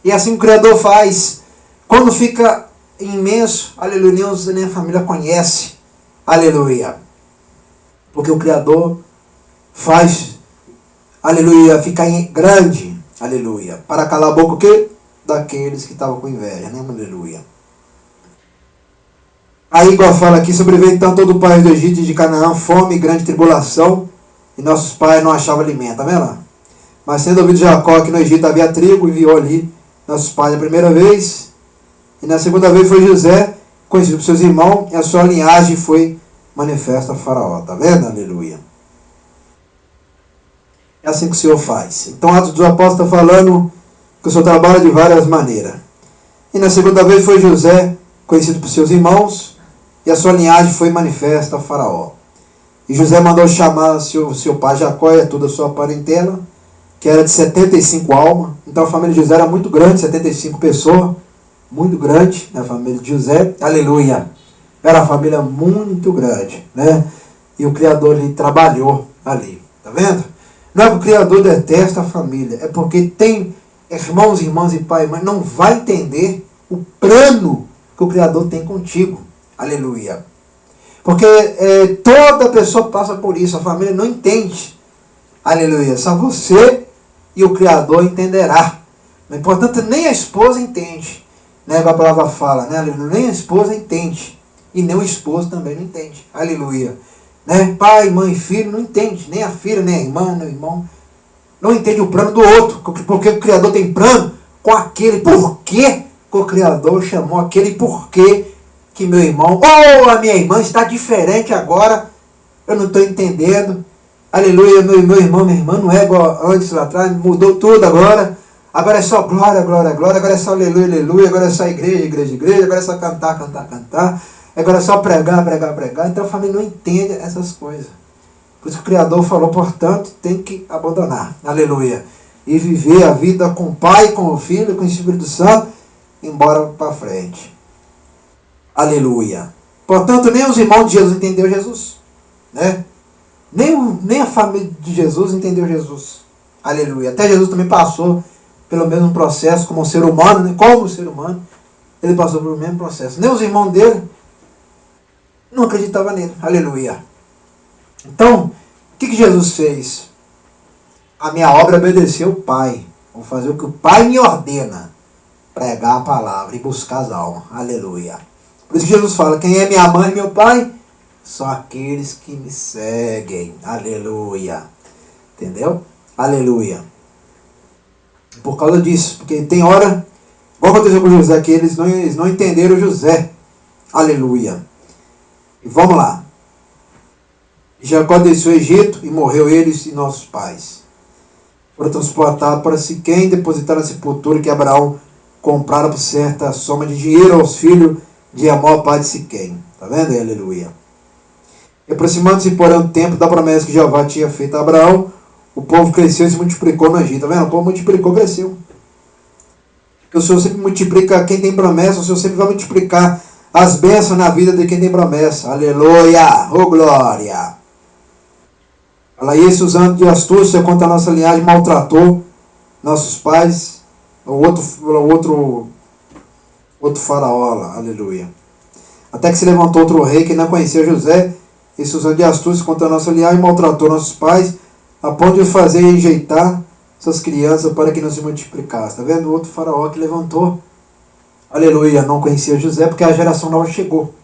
E assim o Criador faz. Quando fica imenso, aleluia, nem a família conhece. Aleluia. Porque o Criador faz, aleluia, ficar grande. Aleluia. Para calar a boca o quê? Daqueles que estavam com inveja, né? Aleluia. Aí, igual fala aqui, sobreveio então todo o país do Egito e de Canaã, fome e grande tribulação, e nossos pais não achavam alimento, tá vendo? Mas sendo ouvido Jacó que no Egito havia trigo, enviou ali nossos pais a primeira vez, e na segunda vez foi José, conhecido por seus irmãos, e a sua linhagem foi manifesta a Faraó, tá vendo? Aleluia. É assim que o Senhor faz. Então, Atos dos Apóstolos está falando que o Senhor trabalha de várias maneiras. E na segunda vez foi José, conhecido por seus irmãos, e a sua linhagem foi manifesta a Faraó. E José mandou chamar seu pai Jacó e toda a sua parentela, que era de 75 almas. Então a família de José era muito grande, 75 pessoas. Muito grande, né, a família de José. Aleluia. Era uma família muito grande, né? E o Criador ali trabalhou ali. Tá vendo? Não é que o Criador detesta a família, é porque tem irmãos, irmãs e pai, mas não vai entender o plano que o Criador tem contigo. Aleluia. Porque toda pessoa passa por isso, a família não entende. Aleluia. Só você e o Criador entenderá. Portanto, nem a esposa entende. Né? A palavra fala, né? Aleluia. Nem a esposa entende. E nem o esposo também não entende. Aleluia. Né? Pai, mãe, filho não entende. Nem a filha, nem a irmã, nem o irmão. Não entende o plano do outro. Porque o Criador tem plano com aquele. Por que o Criador chamou aquele porquê que meu irmão ou a minha irmã está diferente agora? Eu não estou entendendo. Aleluia, meu irmão, minha irmã não é igual antes lá atrás, mudou tudo agora. Agora é só glória, glória, glória. Agora é só aleluia, aleluia. Agora é só igreja, igreja, igreja. Agora é só cantar, cantar, cantar. Agora é só pregar, pregar, pregar. Então a família não entende essas coisas. Por isso que o Criador falou, portanto, tem que abandonar. Aleluia. E viver a vida com o Pai, com o Filho, com o Espírito Santo, embora para frente. Aleluia. Portanto, nem os irmãos de Jesus entenderam Jesus. Né? Nem a família de Jesus entendeu Jesus. Aleluia. Até Jesus também passou pelo mesmo processo como ser humano, né? Como ser humano. Ele passou pelo mesmo processo. Nem os irmãos dele não acreditavam nele. Aleluia. Então, o que Jesus fez? A minha obra é obedecer o Pai. Vou fazer o que o Pai me ordena. Pregar a palavra e buscar as almas. Aleluia. Por isso que Jesus fala, quem é minha mãe e meu pai? São aqueles que me seguem. Aleluia. Entendeu? Aleluia. Por causa disso. Porque tem hora, igual aconteceu com José, que eles não entenderam José. Aleluia. E vamos lá. Jacó desceu ao Egito e morreu eles e nossos pais. Foram transportados para Siquém e depositaram na sepultura que Abraão comprara por certa soma de dinheiro aos filhos de Amor, pai de Siquém. Está vendo? Aleluia. E aproximando-se, porém, o tempo da promessa que Jeová tinha feito a Abraão, o povo cresceu e se multiplicou no Egito. Está vendo? O povo multiplicou, cresceu. Porque o Senhor sempre multiplica quem tem promessa, o Senhor sempre vai multiplicar as bênçãos na vida de quem tem promessa. Aleluia! Oh, glória! Fala isso, usando de astúcia contra a nossa linhagem, maltratou nossos pais, o outro faraó lá, aleluia. Até que se levantou outro rei que não conhecia José, e se usando de astúcia contra a nossa linhagem, maltratou nossos pais, a ponto de fazer enjeitar suas crianças para que não se multiplicassem. Está vendo? O outro faraó que levantou, aleluia, não conhecia José, porque a geração nova chegou.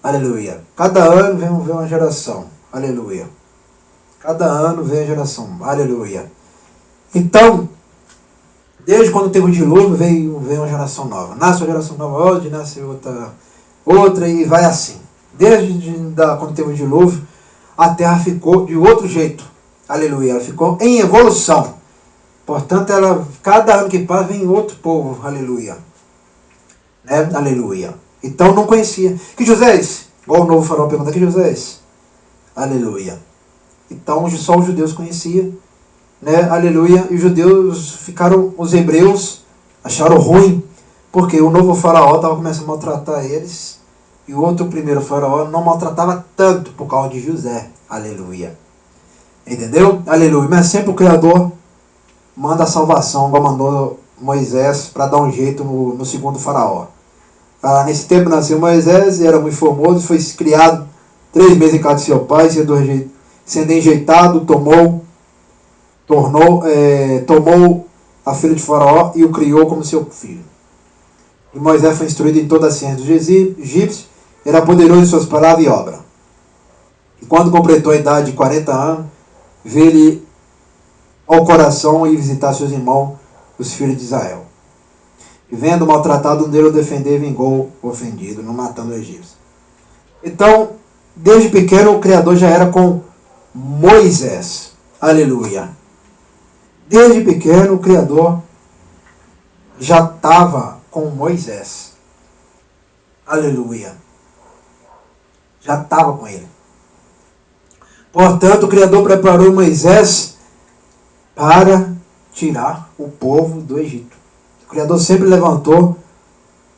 Aleluia. Cada ano vem uma geração. Aleluia. Cada ano vem a geração. Aleluia. Então, desde quando teve o dilúvio, veio uma geração nova. Nasce uma geração nova hoje, nasce outra e vai assim. Desde quando teve o dilúvio, a terra ficou de outro jeito. Aleluia. Ela ficou em evolução. Portanto, cada ano que passa vem outro povo. Aleluia. Né? Aleluia. Então não conhecia. Que José é esse? Igual o novo farol pergunta, que José é esse? Aleluia. Então só os judeus conheciam. Né? Aleluia. E os judeus os hebreus acharam ruim. Porque o novo faraó estava começando a maltratar eles. E o outro primeiro faraó não maltratava tanto por causa de José. Aleluia. Entendeu? Aleluia. Mas sempre o Criador manda a salvação, igual mandou Moisés, para dar um jeito no segundo faraó. Nesse tempo nasceu Moisés, era muito formoso, foi criado 3 meses em casa de seu pai, sendo enjeitado, tomou a filha de Faraó e o criou como seu filho. E Moisés foi instruído em toda a ciência dos egípcios, era poderoso em suas palavras e obras. E quando completou a idade de 40 anos, veio-lhe ao coração e visitar seus irmãos, os filhos de Israel. E vendo o maltratado, um deles o defender, vingou o ofendido, não matando o egípcio. Então, desde pequeno, o Criador já era com Moisés. Aleluia. Desde pequeno, o Criador já estava com Moisés. Aleluia. Já estava com ele. Portanto, o Criador preparou Moisés para tirar o povo do Egito. O Criador sempre levantou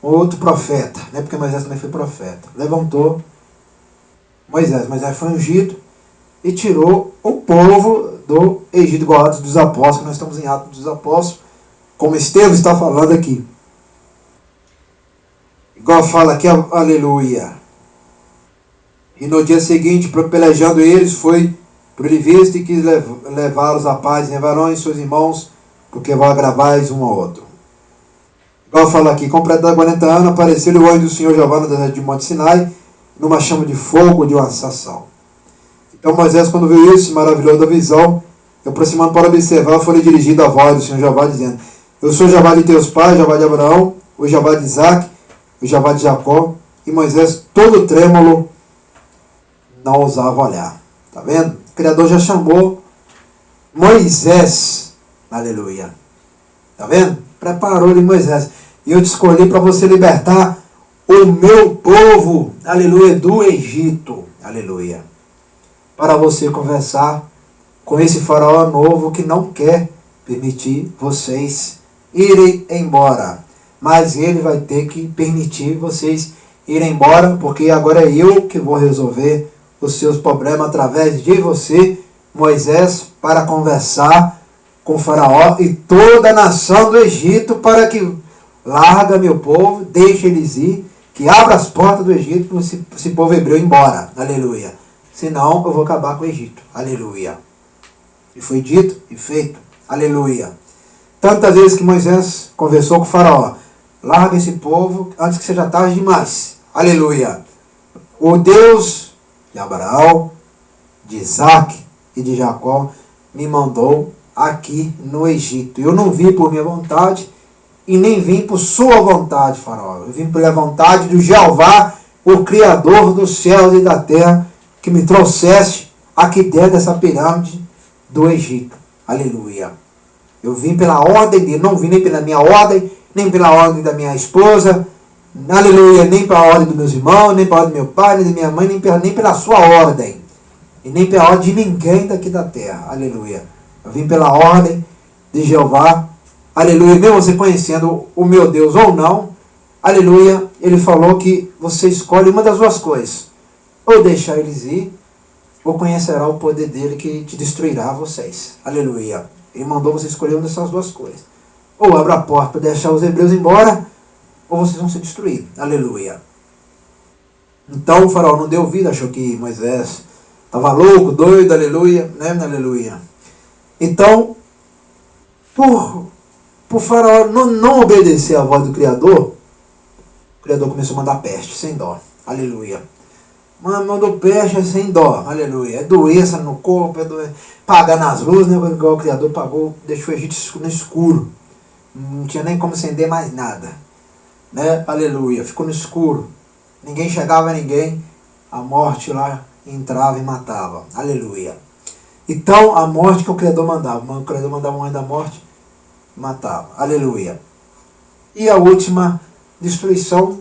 outro profeta, né? Porque Moisés também foi profeta. Levantou Moisés. Moisés foi ungido e tirou o povo do Egito, igual Atos dos Apóstolos, que nós estamos em Atos dos Apóstolos, como Estevão está falando aqui. Igual fala aqui, aleluia. E no dia seguinte, pelejando eles, foi por ele visto e quis levá-los à paz, e varões, seus irmãos, porque vão agravais um ao outro. Igual fala aqui, completado 40 anos, apareceu-lhe o anjo do Senhor Jeová no deserto de Monte Sinai, numa chama de fogo de uma sação. Então Moisés, quando viu isso, se maravilhou da visão, e aproximando para observar, foi dirigido a voz do Senhor Jeová, dizendo: Eu sou Jeová de teus pais, Jeová de Abraão, o Jeová de Isaac, o Jeová de Jacó. E Moisés, todo trêmulo, não ousava olhar. Está vendo? O Criador já chamou Moisés. Aleluia. Está vendo? Preparou-lhe Moisés. E eu te escolhi para você libertar o meu povo. Aleluia. Do Egito. Aleluia. Para você conversar com esse faraó novo que não quer permitir vocês irem embora. Mas ele vai ter que permitir vocês irem embora, porque agora é eu que vou resolver os seus problemas através de você, Moisés, para conversar com o faraó e toda a nação do Egito, para que larga meu povo, deixe eles ir, que abra as portas do Egito para esse povo hebreu ir embora. Aleluia. Senão eu vou acabar com o Egito. Aleluia. E foi dito e feito. Aleluia. Tantas vezes que Moisés conversou com o faraó: larga esse povo antes que seja tarde demais. Aleluia. O Deus de Abraão, de Isaac e de Jacó me mandou aqui no Egito. Eu não vim por minha vontade e nem vim por sua vontade, faraó. Eu vim pela vontade do Jeová, o Criador dos céus e da terra, que me trouxesse aqui dentro dessa pirâmide do Egito. Aleluia. Eu vim pela ordem dele, não vim nem pela minha ordem, nem pela ordem da minha esposa, aleluia, nem pela ordem dos meus irmãos, nem pela ordem do meu pai, nem da minha mãe, nem pela sua ordem, e nem pela ordem de ninguém daqui da terra. Aleluia. Eu vim pela ordem de Jeová. Aleluia. Mesmo você conhecendo o meu Deus ou não, aleluia, ele falou que você escolhe uma das duas coisas: ou deixar eles ir, ou conhecerá o poder dele que te destruirá vocês. Aleluia. Ele mandou você escolher uma dessas duas coisas: ou abra a porta para deixar os hebreus embora, ou vocês vão ser destruídos. Aleluia. Então o faraó não deu ouvido, achou que Moisés estava louco, doido, aleluia, né? Aleluia. Então, por faraó não obedecer à voz do Criador, o Criador começou a mandar peste, sem dó. Aleluia. mandou peixe sem dó, aleluia. É doença no corpo, é doença. Pagar nas luzes, né? Igual o Criador pagou, deixou o Egito no escuro. Não tinha nem como acender mais nada, né? Aleluia. Ficou no escuro. Ninguém chegava a ninguém. A morte lá entrava e matava. Aleluia. Então, a morte que o Criador mandava. O Criador mandava um anjo da morte, matava. Aleluia. E a última destruição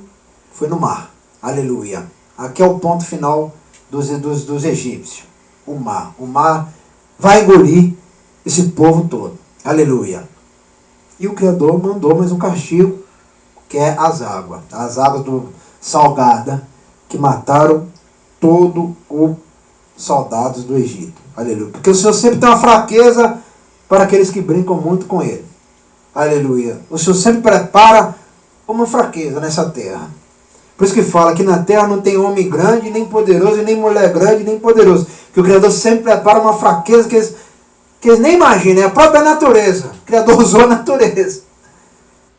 foi no mar. Aleluia. Aqui é o ponto final dos egípcios. O mar. O mar vai engolir esse povo todo. Aleluia. E o Criador mandou mais um castigo, que é as águas. As águas salgadas, que mataram todo os soldados do Egito. Aleluia. Porque o Senhor sempre tem uma fraqueza para aqueles que brincam muito com Ele. Aleluia. O Senhor sempre prepara uma fraqueza nessa terra. Por isso que fala que na terra não tem homem grande, nem poderoso, e nem mulher grande, nem poderoso. Que o Criador sempre prepara uma fraqueza que eles nem imaginam. É a própria natureza. O Criador usou a natureza.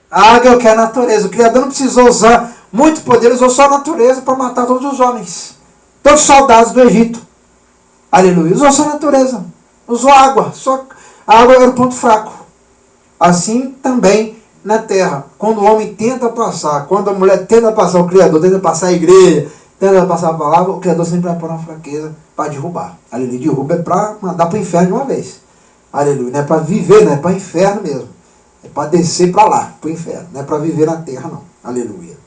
A águia é o que é a natureza. O Criador não precisou usar muito poder, usou só a natureza para matar todos os homens. Todos os soldados do Egito. Aleluia. Usou só a natureza. Usou água. Só a água era o ponto fraco. Assim também na terra. Quando o homem tenta passar, quando a mulher tenta passar, o Criador tenta passar a igreja, tenta passar a palavra, o Criador sempre vai pôr uma fraqueza para derrubar. Aleluia. Derruba é para mandar para o inferno de uma vez. Aleluia. Não é para viver, não é para o inferno mesmo. É para descer para lá, para o inferno. Não é para viver na terra, não. Aleluia.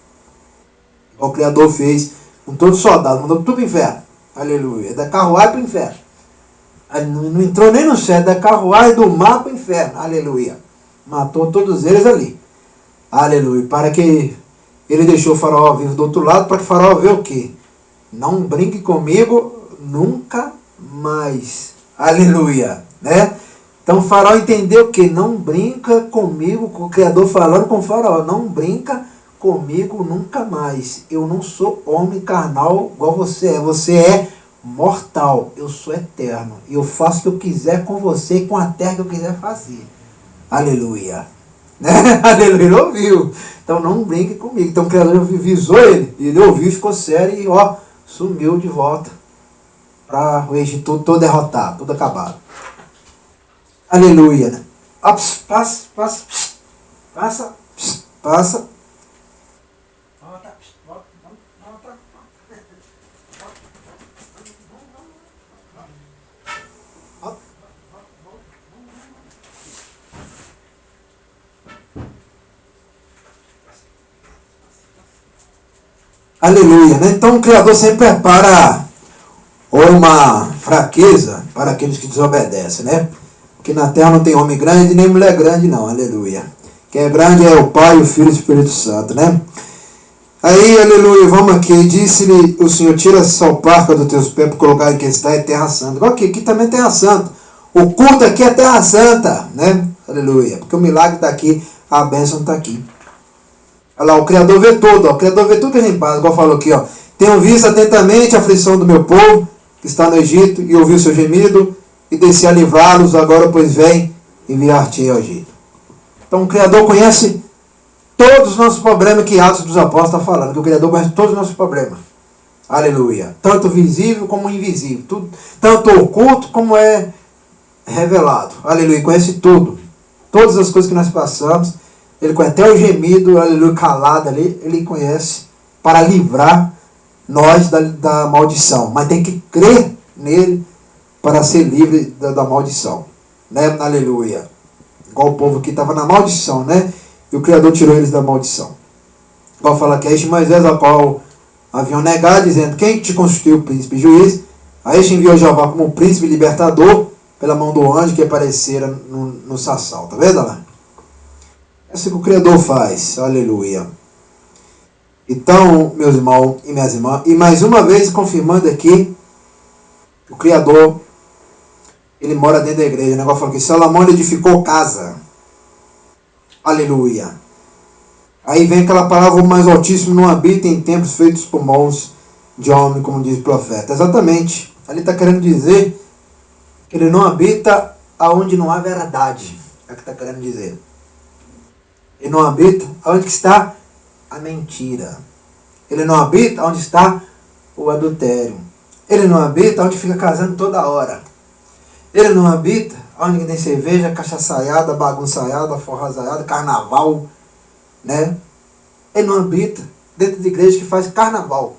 O Criador fez com todos os soldados, mandou tudo para o inferno. Aleluia. É da carruagem para o inferno. Não entrou nem no céu, é da carruagem do mar para o inferno. Aleluia. Matou todos eles ali. Aleluia. Para que ele deixou o faraó vivo do outro lado, para que o faraó veja o quê? Não brinque comigo nunca mais. Aleluia. Né? Então o faraó entendeu que não brinca comigo, com o Criador falando com o faraó, não brinca comigo nunca mais. Eu não sou homem carnal igual você é. Você é mortal. Eu sou eterno. E eu faço o que eu quiser com você e com a terra que eu quiser fazer. Aleluia. Né? Aleluia. Ele ouviu. Então não brinque comigo. Então o Criador avisou ele. Ele ouviu, ficou sério e sumiu de volta para o Egito todo derrotado, todo acabado. Aleluia. Né? Passa. Aleluia, né? Então o Criador sempre prepara uma fraqueza para aqueles que desobedecem, né? Porque na terra não tem homem grande nem mulher grande, não. Aleluia. Quem é grande é o Pai, o Filho e o Espírito Santo, né? Aí, aleluia, vamos aqui. Disse-lhe o Senhor: tira a salparca dos teus pés para colocar em que está é terra santa. Igual aqui também é terra santa. O culto aqui é terra santa, né? Aleluia. Porque o milagre está aqui, a bênção está aqui. Olha lá, o Criador vê tudo, ó. O Criador vê tudo que a gente faz, igual falou aqui, ó. Tenho visto atentamente a aflição do meu povo, que está no Egito, e ouvi o seu gemido, e desci a livrá-los, agora pois vem enviar-te ao Egito. Então o Criador conhece todos os nossos problemas que Atos dos Apóstolos está falando, que o Criador conhece todos os nossos problemas. Aleluia. Tanto visível como invisível. Tudo, tanto oculto como é revelado. Aleluia. Conhece tudo. Todas as coisas que nós passamos. Ele conhece até o gemido, aleluia, calado ali. Ele conhece para livrar nós da maldição. Mas tem que crer nele para ser livre da maldição. Né? Aleluia. Igual o povo que estava na maldição, né? E o Criador tirou eles da maldição. Igual fala que este Moisés, ao qual haviam negado, dizendo: quem te constituiu príncipe e juiz? A este enviou Jeová como príncipe libertador pela mão do anjo que aparecera no sassal. Tá vendo lá? É assim que o Criador faz. Aleluia. Então, meus irmãos e minhas irmãs, e mais uma vez confirmando aqui, o Criador, ele mora dentro da igreja. O negócio fala que Salomão edificou casa. Aleluia. Aí vem aquela palavra: o mais altíssimo não habita em templos feitos por mãos de homem, como diz o profeta. Exatamente. Ali está querendo dizer que ele não habita aonde não há verdade. É o que está querendo dizer. Ele não habita onde está a mentira. Ele não habita onde está o adultério. Ele não habita onde fica casando toda hora. Ele não habita onde tem cerveja, cachaçaiada, bagunçaiada, forrazaiada, carnaval, né? Ele não habita dentro de igreja que faz carnaval.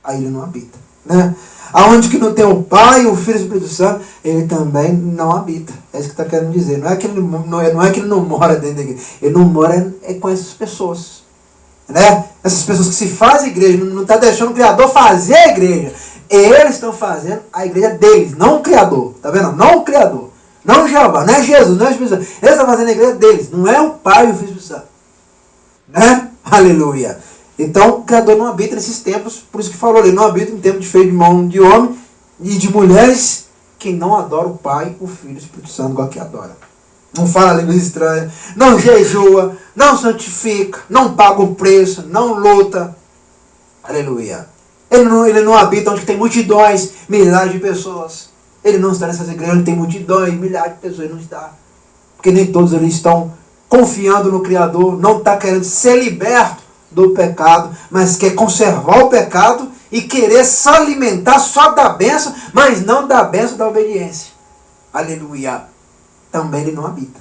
Aí ele não habita, né? Aonde que não tem o Pai, o Filho e o Espírito Santo, ele também não habita. É isso que está querendo dizer. Não é que ele não mora dentro da igreja. Ele não mora com essas pessoas, né? Essas pessoas que se fazem igreja, não está deixando o Criador fazer a igreja. Eles estão fazendo a igreja deles, não o Criador. Tá vendo? Não o Criador. Não o Jeová, não é Jesus, não é o Espírito Santo. Eles estão fazendo a igreja deles. Não é o Pai e o Filho e o Espírito Santo. Né? Aleluia. Então, o Criador não habita nesses tempos, por isso que falou, ele não habita em tempos de feio de mão de homem e de mulheres que não adoram o Pai, o Filho e o Espírito Santo, igual que adora. Não fala línguas estranhas, não jejua, não santifica, não paga o preço, não luta. Aleluia. Ele não habita onde tem multidões, milhares de pessoas. Ele não está nessas igrejas onde tem multidões, milhares de pessoas, ele não está. Porque nem todos eles estão confiando no Criador, não está querendo ser liberto do pecado, mas quer conservar o pecado e querer se alimentar só da bênção, mas não da bênção da obediência. Aleluia. Também ele não habita.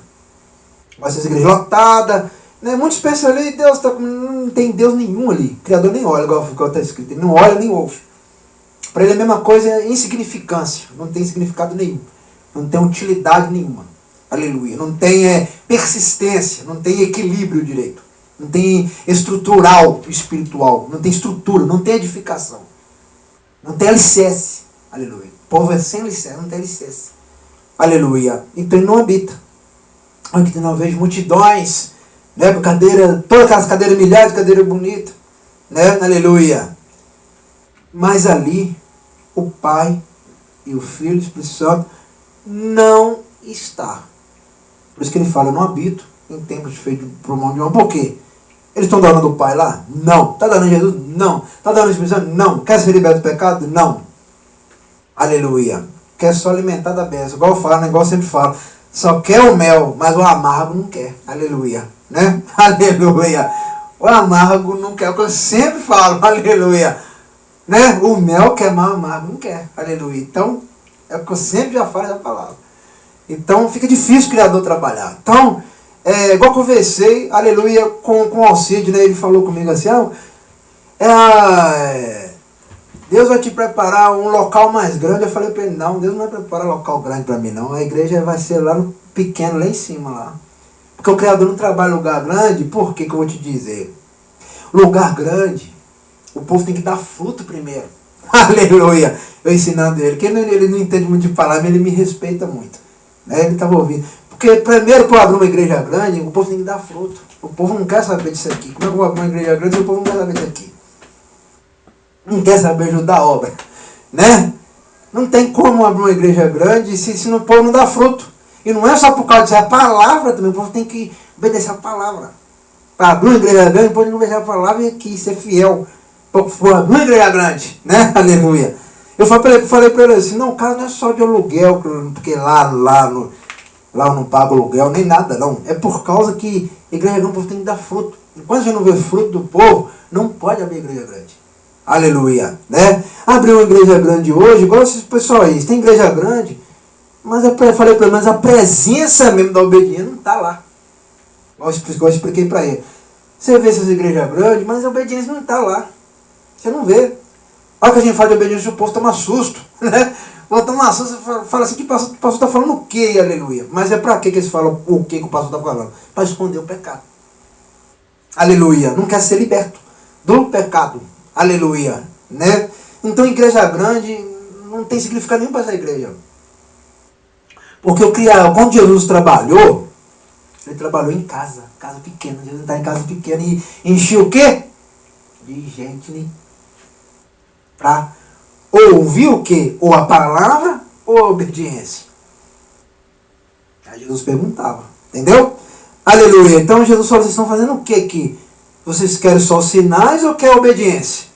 Essas igrejas lotadas, né? Muitos pensam ali, Deus tá, não tem Deus nenhum ali. O Criador nem olha, igual está escrito. Ele não olha nem ouve. Para ele a mesma coisa é insignificância. Não tem significado nenhum. Não tem utilidade nenhuma. Aleluia. Não tem persistência. Não tem equilíbrio direito. Não tem estrutural espiritual. Não tem estrutura. Não tem edificação. Não tem alicerce. Aleluia. O povo é sem alicerce. Não tem alicerce. Aleluia. Então ele não habita. Aqui não vejo multidões, né? Cadeira, todas aquelas cadeiras, milhares de cadeiras bonitas, né? Aleluia. Mas ali, o Pai e o Filho e o Espírito Santo não está. Por isso que ele fala, eu não habito em templos feitos por mão de homem. Por quê? Eles estão dando do Pai lá? Não. Está dando Jesus? Não. Está dando o Espírito Santo? Não. Quer ser liberto do pecado? Não. Aleluia. Quer só alimentar da bênção. Igual eu falo, né? Igual eu sempre falo. Só quer o mel, mas o amargo não quer. Aleluia. Né? Aleluia. O amargo não quer. É o que eu sempre falo. Aleluia. Né? O mel quer, mas o amargo não quer. Aleluia. Então, é o que eu sempre já falo essa palavra. Então, fica difícil o Criador trabalhar. Então, igual eu conversei, aleluia, com o Alcide, né? Ele falou comigo assim, Deus vai te preparar um local mais grande. Eu falei para ele, não, Deus não vai preparar um local grande para mim, não. A igreja vai ser lá no pequeno, lá em cima, lá. Porque o Criador não trabalha em lugar grande. Por que eu vou te dizer? Lugar grande, o povo tem que dar fruto primeiro. Aleluia. Eu ensinando ele, que ele não entende muito de palavra, mas ele me respeita muito. Né? Ele estava ouvindo. Porque primeiro para abrir uma igreja grande, o povo tem que dar fruto. O povo não quer saber disso aqui. Como é que eu vou abrir uma igreja grande se o povo não quer saber disso aqui? Não quer saber ajudar a obra, né? Não tem como abrir uma igreja grande se o povo não dá fruto. E não é só por causa disso, é a palavra também. O povo tem que obedecer a palavra. Para abrir uma igreja grande, o povo tem que obedecer a palavra e aqui ser fiel. Para abrir uma igreja grande, né? Aleluia. Eu falei para ele assim, não, cara, não é só de aluguel, porque lá eu não pago aluguel, nem nada, não. É por causa que igreja grande, o povo tem que dar fruto. Enquanto a gente não vê fruto do povo, não pode abrir igreja grande. Aleluia, né? Abrir uma igreja grande hoje, igual esses pessoal aí, tem igreja grande, mas eu falei para ele, mas a presença mesmo da obediência não está lá. Igual eu expliquei para ele. Você vê essas igrejas grandes, mas a obediência não está lá. Você não vê. Olha que a gente fala de obediência, o povo toma susto, né? O povo toma susto, fala assim, que o pastor está falando o quê, aleluia? Mas é para que eles falam o que o pastor está falando? Para esconder o pecado. Aleluia. Não quer ser liberto do pecado. Aleluia, né? Então, igreja grande não tem significado nenhum para essa igreja. Porque quando Jesus trabalhou, ele trabalhou em casa pequena. Jesus está em casa pequena e encheu o quê? De gente, né? Para ouvir o quê? Ou a palavra ou a obediência. Aí Jesus perguntava, entendeu? Aleluia. Então Jesus falou, vocês estão fazendo o quê aqui? Vocês querem só sinais ou querem obediência?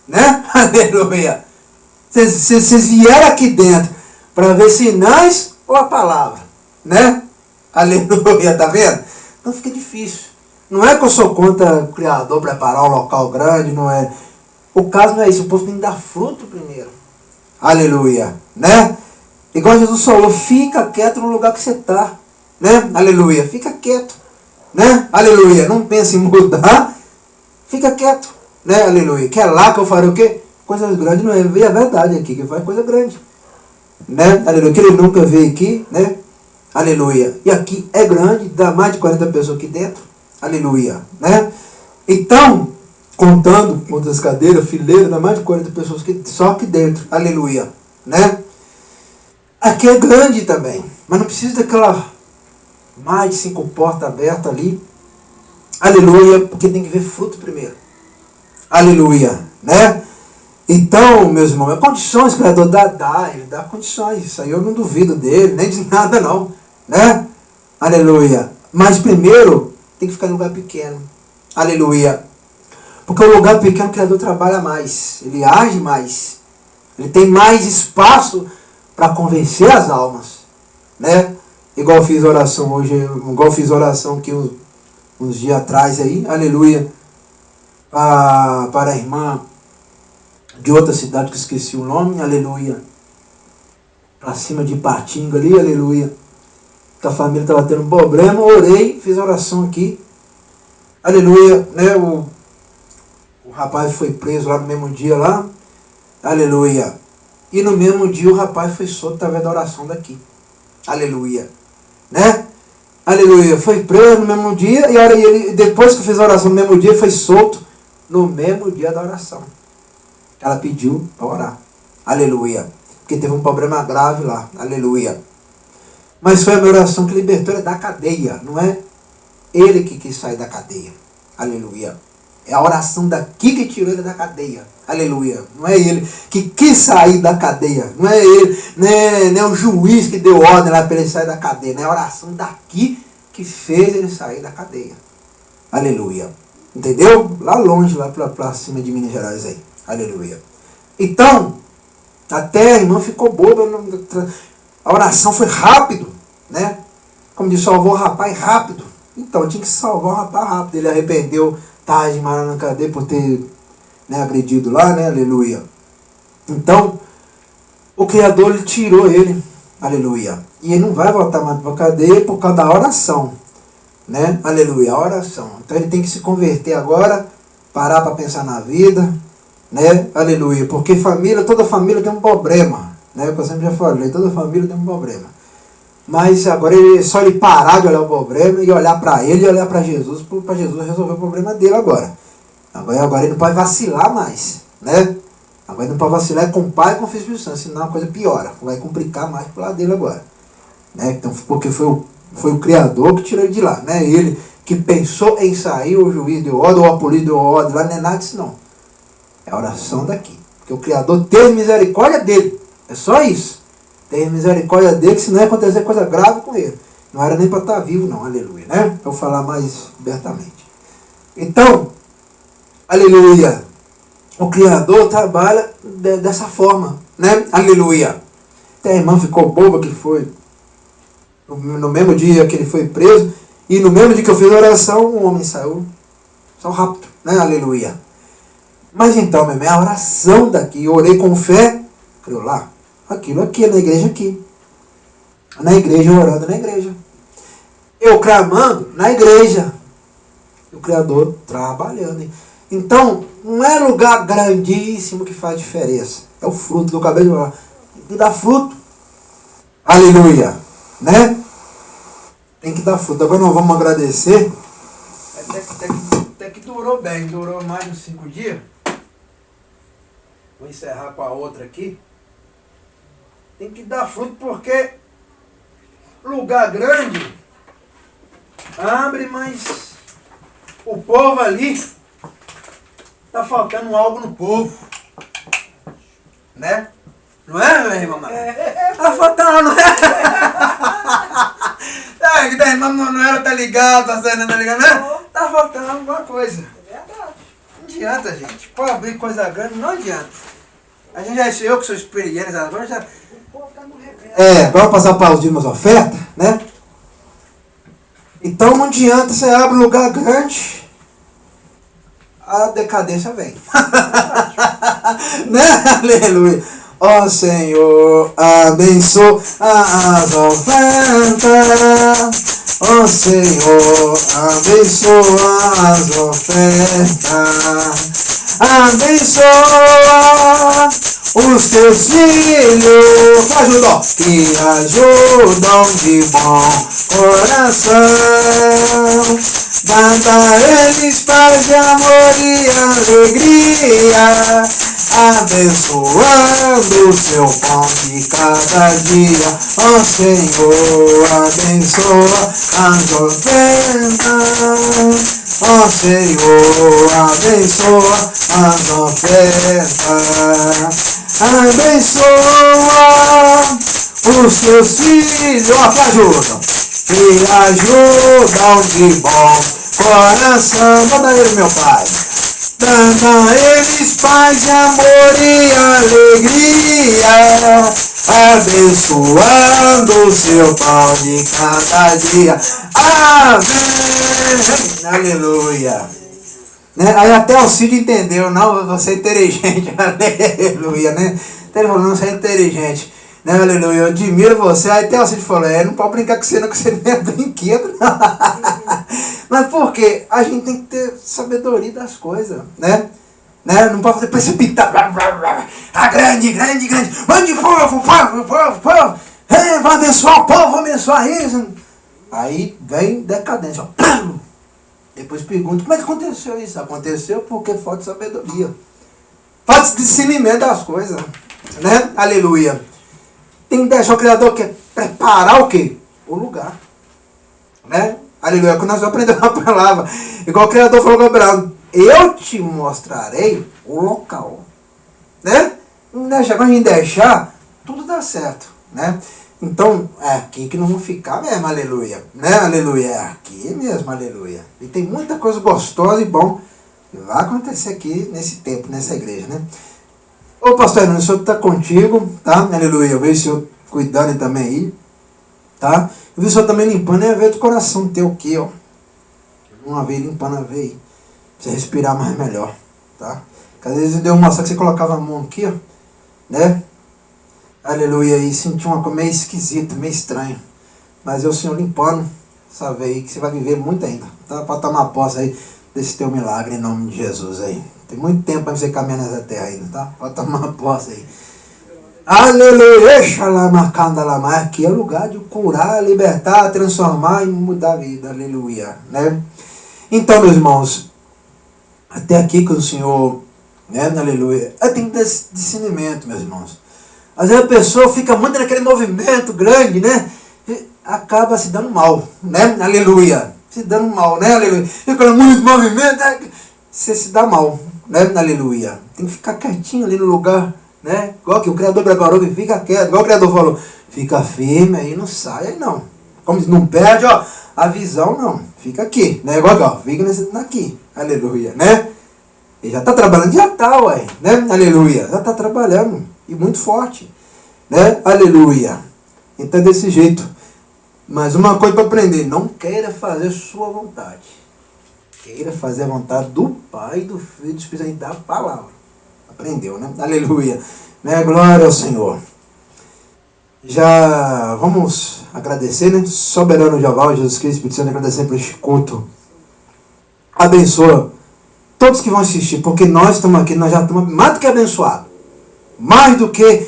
Né? Aleluia. Vocês vieram aqui dentro para ver sinais ou a palavra? Né? Aleluia. Tá vendo? Então fica difícil. Não é que eu sou contra o Criador preparar um local grande, não é. O caso não é isso, o povo tem que dar fruto primeiro. Aleluia, né? Igual Jesus falou, fica quieto no lugar que você está, né? Aleluia, fica quieto, né? Aleluia, não pense em mudar, fica quieto, né? Aleluia, que é lá que eu farei o quê? Coisas grandes, não é? Veio a verdade aqui, que faz coisa grande, né? Aleluia, que ele nunca veio aqui, né? Aleluia, e aqui é grande, dá mais de 40 pessoas aqui dentro, aleluia, né? Então, contando outras cadeiras, fileira, dá mais de 40 pessoas só aqui dentro, aleluia, né? Aqui é grande também, mas não precisa daquela mais de 5 portas abertas ali, aleluia, porque tem que ver fruto primeiro, aleluia, né? Então, meus irmãos, é condições que o Criador dá, ele dá condições, isso aí eu não duvido dele, nem de nada não, né? Aleluia, mas primeiro tem que ficar em lugar pequeno, aleluia, porque o lugar pequeno o Criador trabalha mais, ele age mais, ele tem mais espaço para convencer as almas, né? Igual eu fiz oração hoje, igual eu fiz oração aqui uns dias atrás aí, aleluia, para a irmã de outra cidade que eu esqueci o nome, aleluia, para cima de Patinga ali, aleluia, que a família estava tendo um problema, orei, fiz oração aqui, aleluia, né? O rapaz foi preso lá no mesmo dia lá, aleluia, e no mesmo dia o rapaz foi solto através da oração daqui, aleluia, né? Aleluia, foi preso no mesmo dia, e ele, depois que fez a oração no mesmo dia, foi solto no mesmo dia da oração. Ela pediu para orar, aleluia, porque teve um problema grave lá, aleluia. Mas foi a minha oração que libertou ele da cadeia, não é ele que quis sair da cadeia, aleluia. É a oração daqui que tirou ele da cadeia, aleluia. Não é ele que quis sair da cadeia, não é ele, não é o juiz que deu ordem lá para ele sair da cadeia, não é a oração daqui que fez ele sair da cadeia, aleluia. Entendeu? Lá longe, lá para cima de Minas Gerais aí, aleluia. Então, até a irmã ficou boba, a oração foi rápido, né? Como disse, salvou o rapaz rápido. Então, tinha que salvar o rapaz rápido, ele arrependeu tarde na cadeia por ter, né, agredido lá, né, aleluia. Então, o Criador ele tirou ele, aleluia. E ele não vai voltar mais para a cadeia por causa da oração, né, aleluia, a oração. Então ele tem que se converter agora, parar para pensar na vida, né, aleluia. Porque família, toda família tem um problema, né, eu sempre já falei, toda família tem um problema. Mas agora só ele parar de olhar o problema e olhar para ele e olhar para Jesus resolver o problema dele agora. Agora ele não pode vacilar mais, né? Agora ele não pode vacilar com o Pai e com o Filho e Espírito Santo, senão a coisa piora, vai complicar mais pro lado dele agora, né? Então, porque foi o Criador que tirou ele de lá, né? Ele que pensou em sair, o juiz deu ordem, ou a polícia deu ordem, lá não é nada disso não. É a oração daqui, porque o Criador teve misericórdia dele, é só isso. Tem misericórdia dele, que senão ia acontecer coisa grave com ele. Não era nem para estar vivo não, aleluia, né? Vou falar mais abertamente. Então, aleluia, o Criador trabalha dessa forma, né? Aleluia. Até a irmã ficou boba que foi no mesmo dia que ele foi preso, e no mesmo dia que eu fiz a oração, um homem saiu rápido, né? Aleluia. Mas então, meu irmão, a oração daqui, eu orei com fé, creu lá. Aquilo aqui, na igreja aqui. Na igreja, orando na igreja. Eu clamando na igreja. O Criador trabalhando. Então, não é lugar grandíssimo que faz diferença. É o fruto do cabelo de orar. Tem que dar fruto. Aleluia. Né? Tem que dar fruto. Agora nós vamos agradecer. Até que durou bem. Durou mais de 5 dias. Vou encerrar com a outra aqui. Tem que dar fruto porque lugar grande abre, mas o povo ali está faltando algo no povo, né? Não é, meu irmão? Tá faltando, não é? Que da irmã Manuela tá ligado, a Zé não tá ligado, né? Tá faltando alguma coisa. Não adianta, gente. Pode abrir coisa grande, não adianta. A gente já, eu que sou experiente, agora já... Vamos passar para os dízimos ofertas, né? Então não adianta você abrir um lugar grande, a decadência vem. Né? Aleluia. Ó Senhor, abençoa as ofertas. Ó Senhor, abençoa as ofertas. Abençoa os teus filhos que ajudam de bom coração. Dá a eles paz de amor e alegria, abençoando o seu pão de cada dia. Ó Senhor, abençoa as ofertas. Ó Senhor, abençoa as ofertas. Abençoa os teus filhos, ó, que ajudam de bom coração. Manda eles, meu Pai. Dando a eles paz de amor e alegria, abençoando o seu pão de cada dia. Amém. Aleluia. Né? Aí até o Cid entendeu, não, você é inteligente, aleluia, né? Então ele falou, não, você é inteligente, né? Aleluia, eu admiro você. Aí até o Cid falou, não pode brincar com você não, que você não é brinquedo. Mas por quê? A gente tem que ter sabedoria das coisas, né? Não pode fazer precipitar, grande, mande povo, vai abençoar o povo, vai abençoar isso. Aí vem decadência, ó. Depois pergunta, como é que aconteceu isso? Aconteceu porque falta de sabedoria. Falta de discernimento das coisas. Né? Aleluia. Tem que deixar o Criador preparar o quê? O lugar. Né? Aleluia. Quando nós aprendemos a palavra, igual o Criador falou com Abraão, eu te mostrarei o local. Né? Quando a gente deixar, tudo dá certo. Né? Então, é aqui que não vão ficar mesmo, aleluia. Né, aleluia? É aqui mesmo, aleluia. E tem muita coisa gostosa e bom que vai acontecer aqui nesse tempo, nessa igreja, né? Ô pastor Hernando, o senhor está contigo, tá? Aleluia. Eu vejo o senhor cuidando também aí, tá? Eu vi o senhor também limpando a veia do coração teu aqui, ó. Uma vez limpando a veia aí. Pra você respirar mais melhor, tá? Porque às vezes deu uma só que você colocava a mão aqui, ó, né? Aleluia, e senti uma coisa meio esquisita, meio estranha. Mas é o Senhor limpando essa veia aí, que você vai viver muito ainda. Tá? Para tomar posse aí desse teu milagre em nome de Jesus aí. Tem muito tempo para você caminhar nessa terra ainda, tá? Para tomar posse aí. Aleluia, xalamarcandalama. Aqui é lugar de curar, libertar, transformar e mudar a vida. Aleluia, né? Então, meus irmãos, até aqui que o Senhor, né? Aleluia. Tem que ter discernimento, meus irmãos. Às vezes a pessoa fica muito naquele movimento grande, né? E acaba se dando mal, né? Aleluia. Se dando mal, né? Aleluia. Fica muito movimento, você se dá mal, né? Aleluia. Tem que ficar quietinho ali no lugar, né? Igual que o Criador preparou, que fica quieto. Igual o Criador falou, fica firme aí, não sai aí não. Como se não perde, ó, a visão, não. Fica aqui, né? Igual que, ó, fica aqui. Aleluia, né? Ele já está trabalhando, já está, ué, né? Aleluia. Já está trabalhando. E muito forte, né? Aleluia. Então é desse jeito. Mas uma coisa para aprender, não queira fazer sua vontade. Queira fazer a vontade do Pai, do Filho, do Espírito Santo, da palavra. Aprendeu, né? Aleluia. Né? Glória ao Senhor. Já vamos agradecer, né? Soberano Jeová, Jesus Cristo, Espírito Santo, agradecer por este culto. Abençoa todos que vão assistir, porque nós estamos aqui, nós já estamos mais do que abençoados. Mais do que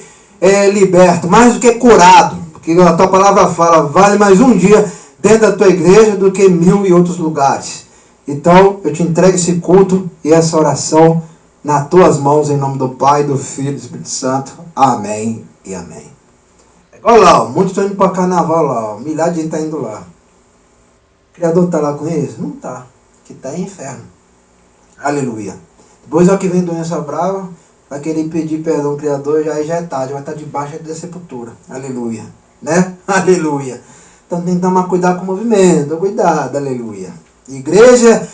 liberto, mais do que curado, porque a tua palavra fala, vale mais um dia dentro da tua igreja do que 1000 em outros lugares. Então eu te entrego esse culto e essa oração nas tuas mãos, em nome do Pai, do Filho e do Espírito Santo. Amém e amém. Olha lá, muitos estão indo para carnaval lá, milhares de gente está indo lá. O Criador está lá com eles? Não está, que está em inferno. Aleluia. Depois é o que vem doença brava, vai querer pedir perdão ao Criador, já é tarde, vai estar debaixo da sepultura. Aleluia. Né? Aleluia. Então tem que tomar cuidado com o movimento. Cuidado, aleluia. Igreja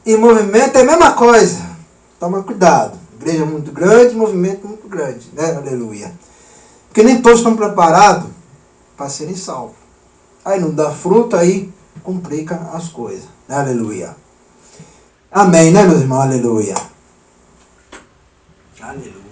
e movimento é a mesma coisa. Toma cuidado. Igreja muito grande, movimento muito grande. Né? Aleluia. Porque nem todos estão preparados para serem salvos. Aí não dá fruto, aí complica as coisas. Né? Aleluia. Amém, né, meus irmãos? Aleluia. Aleluia.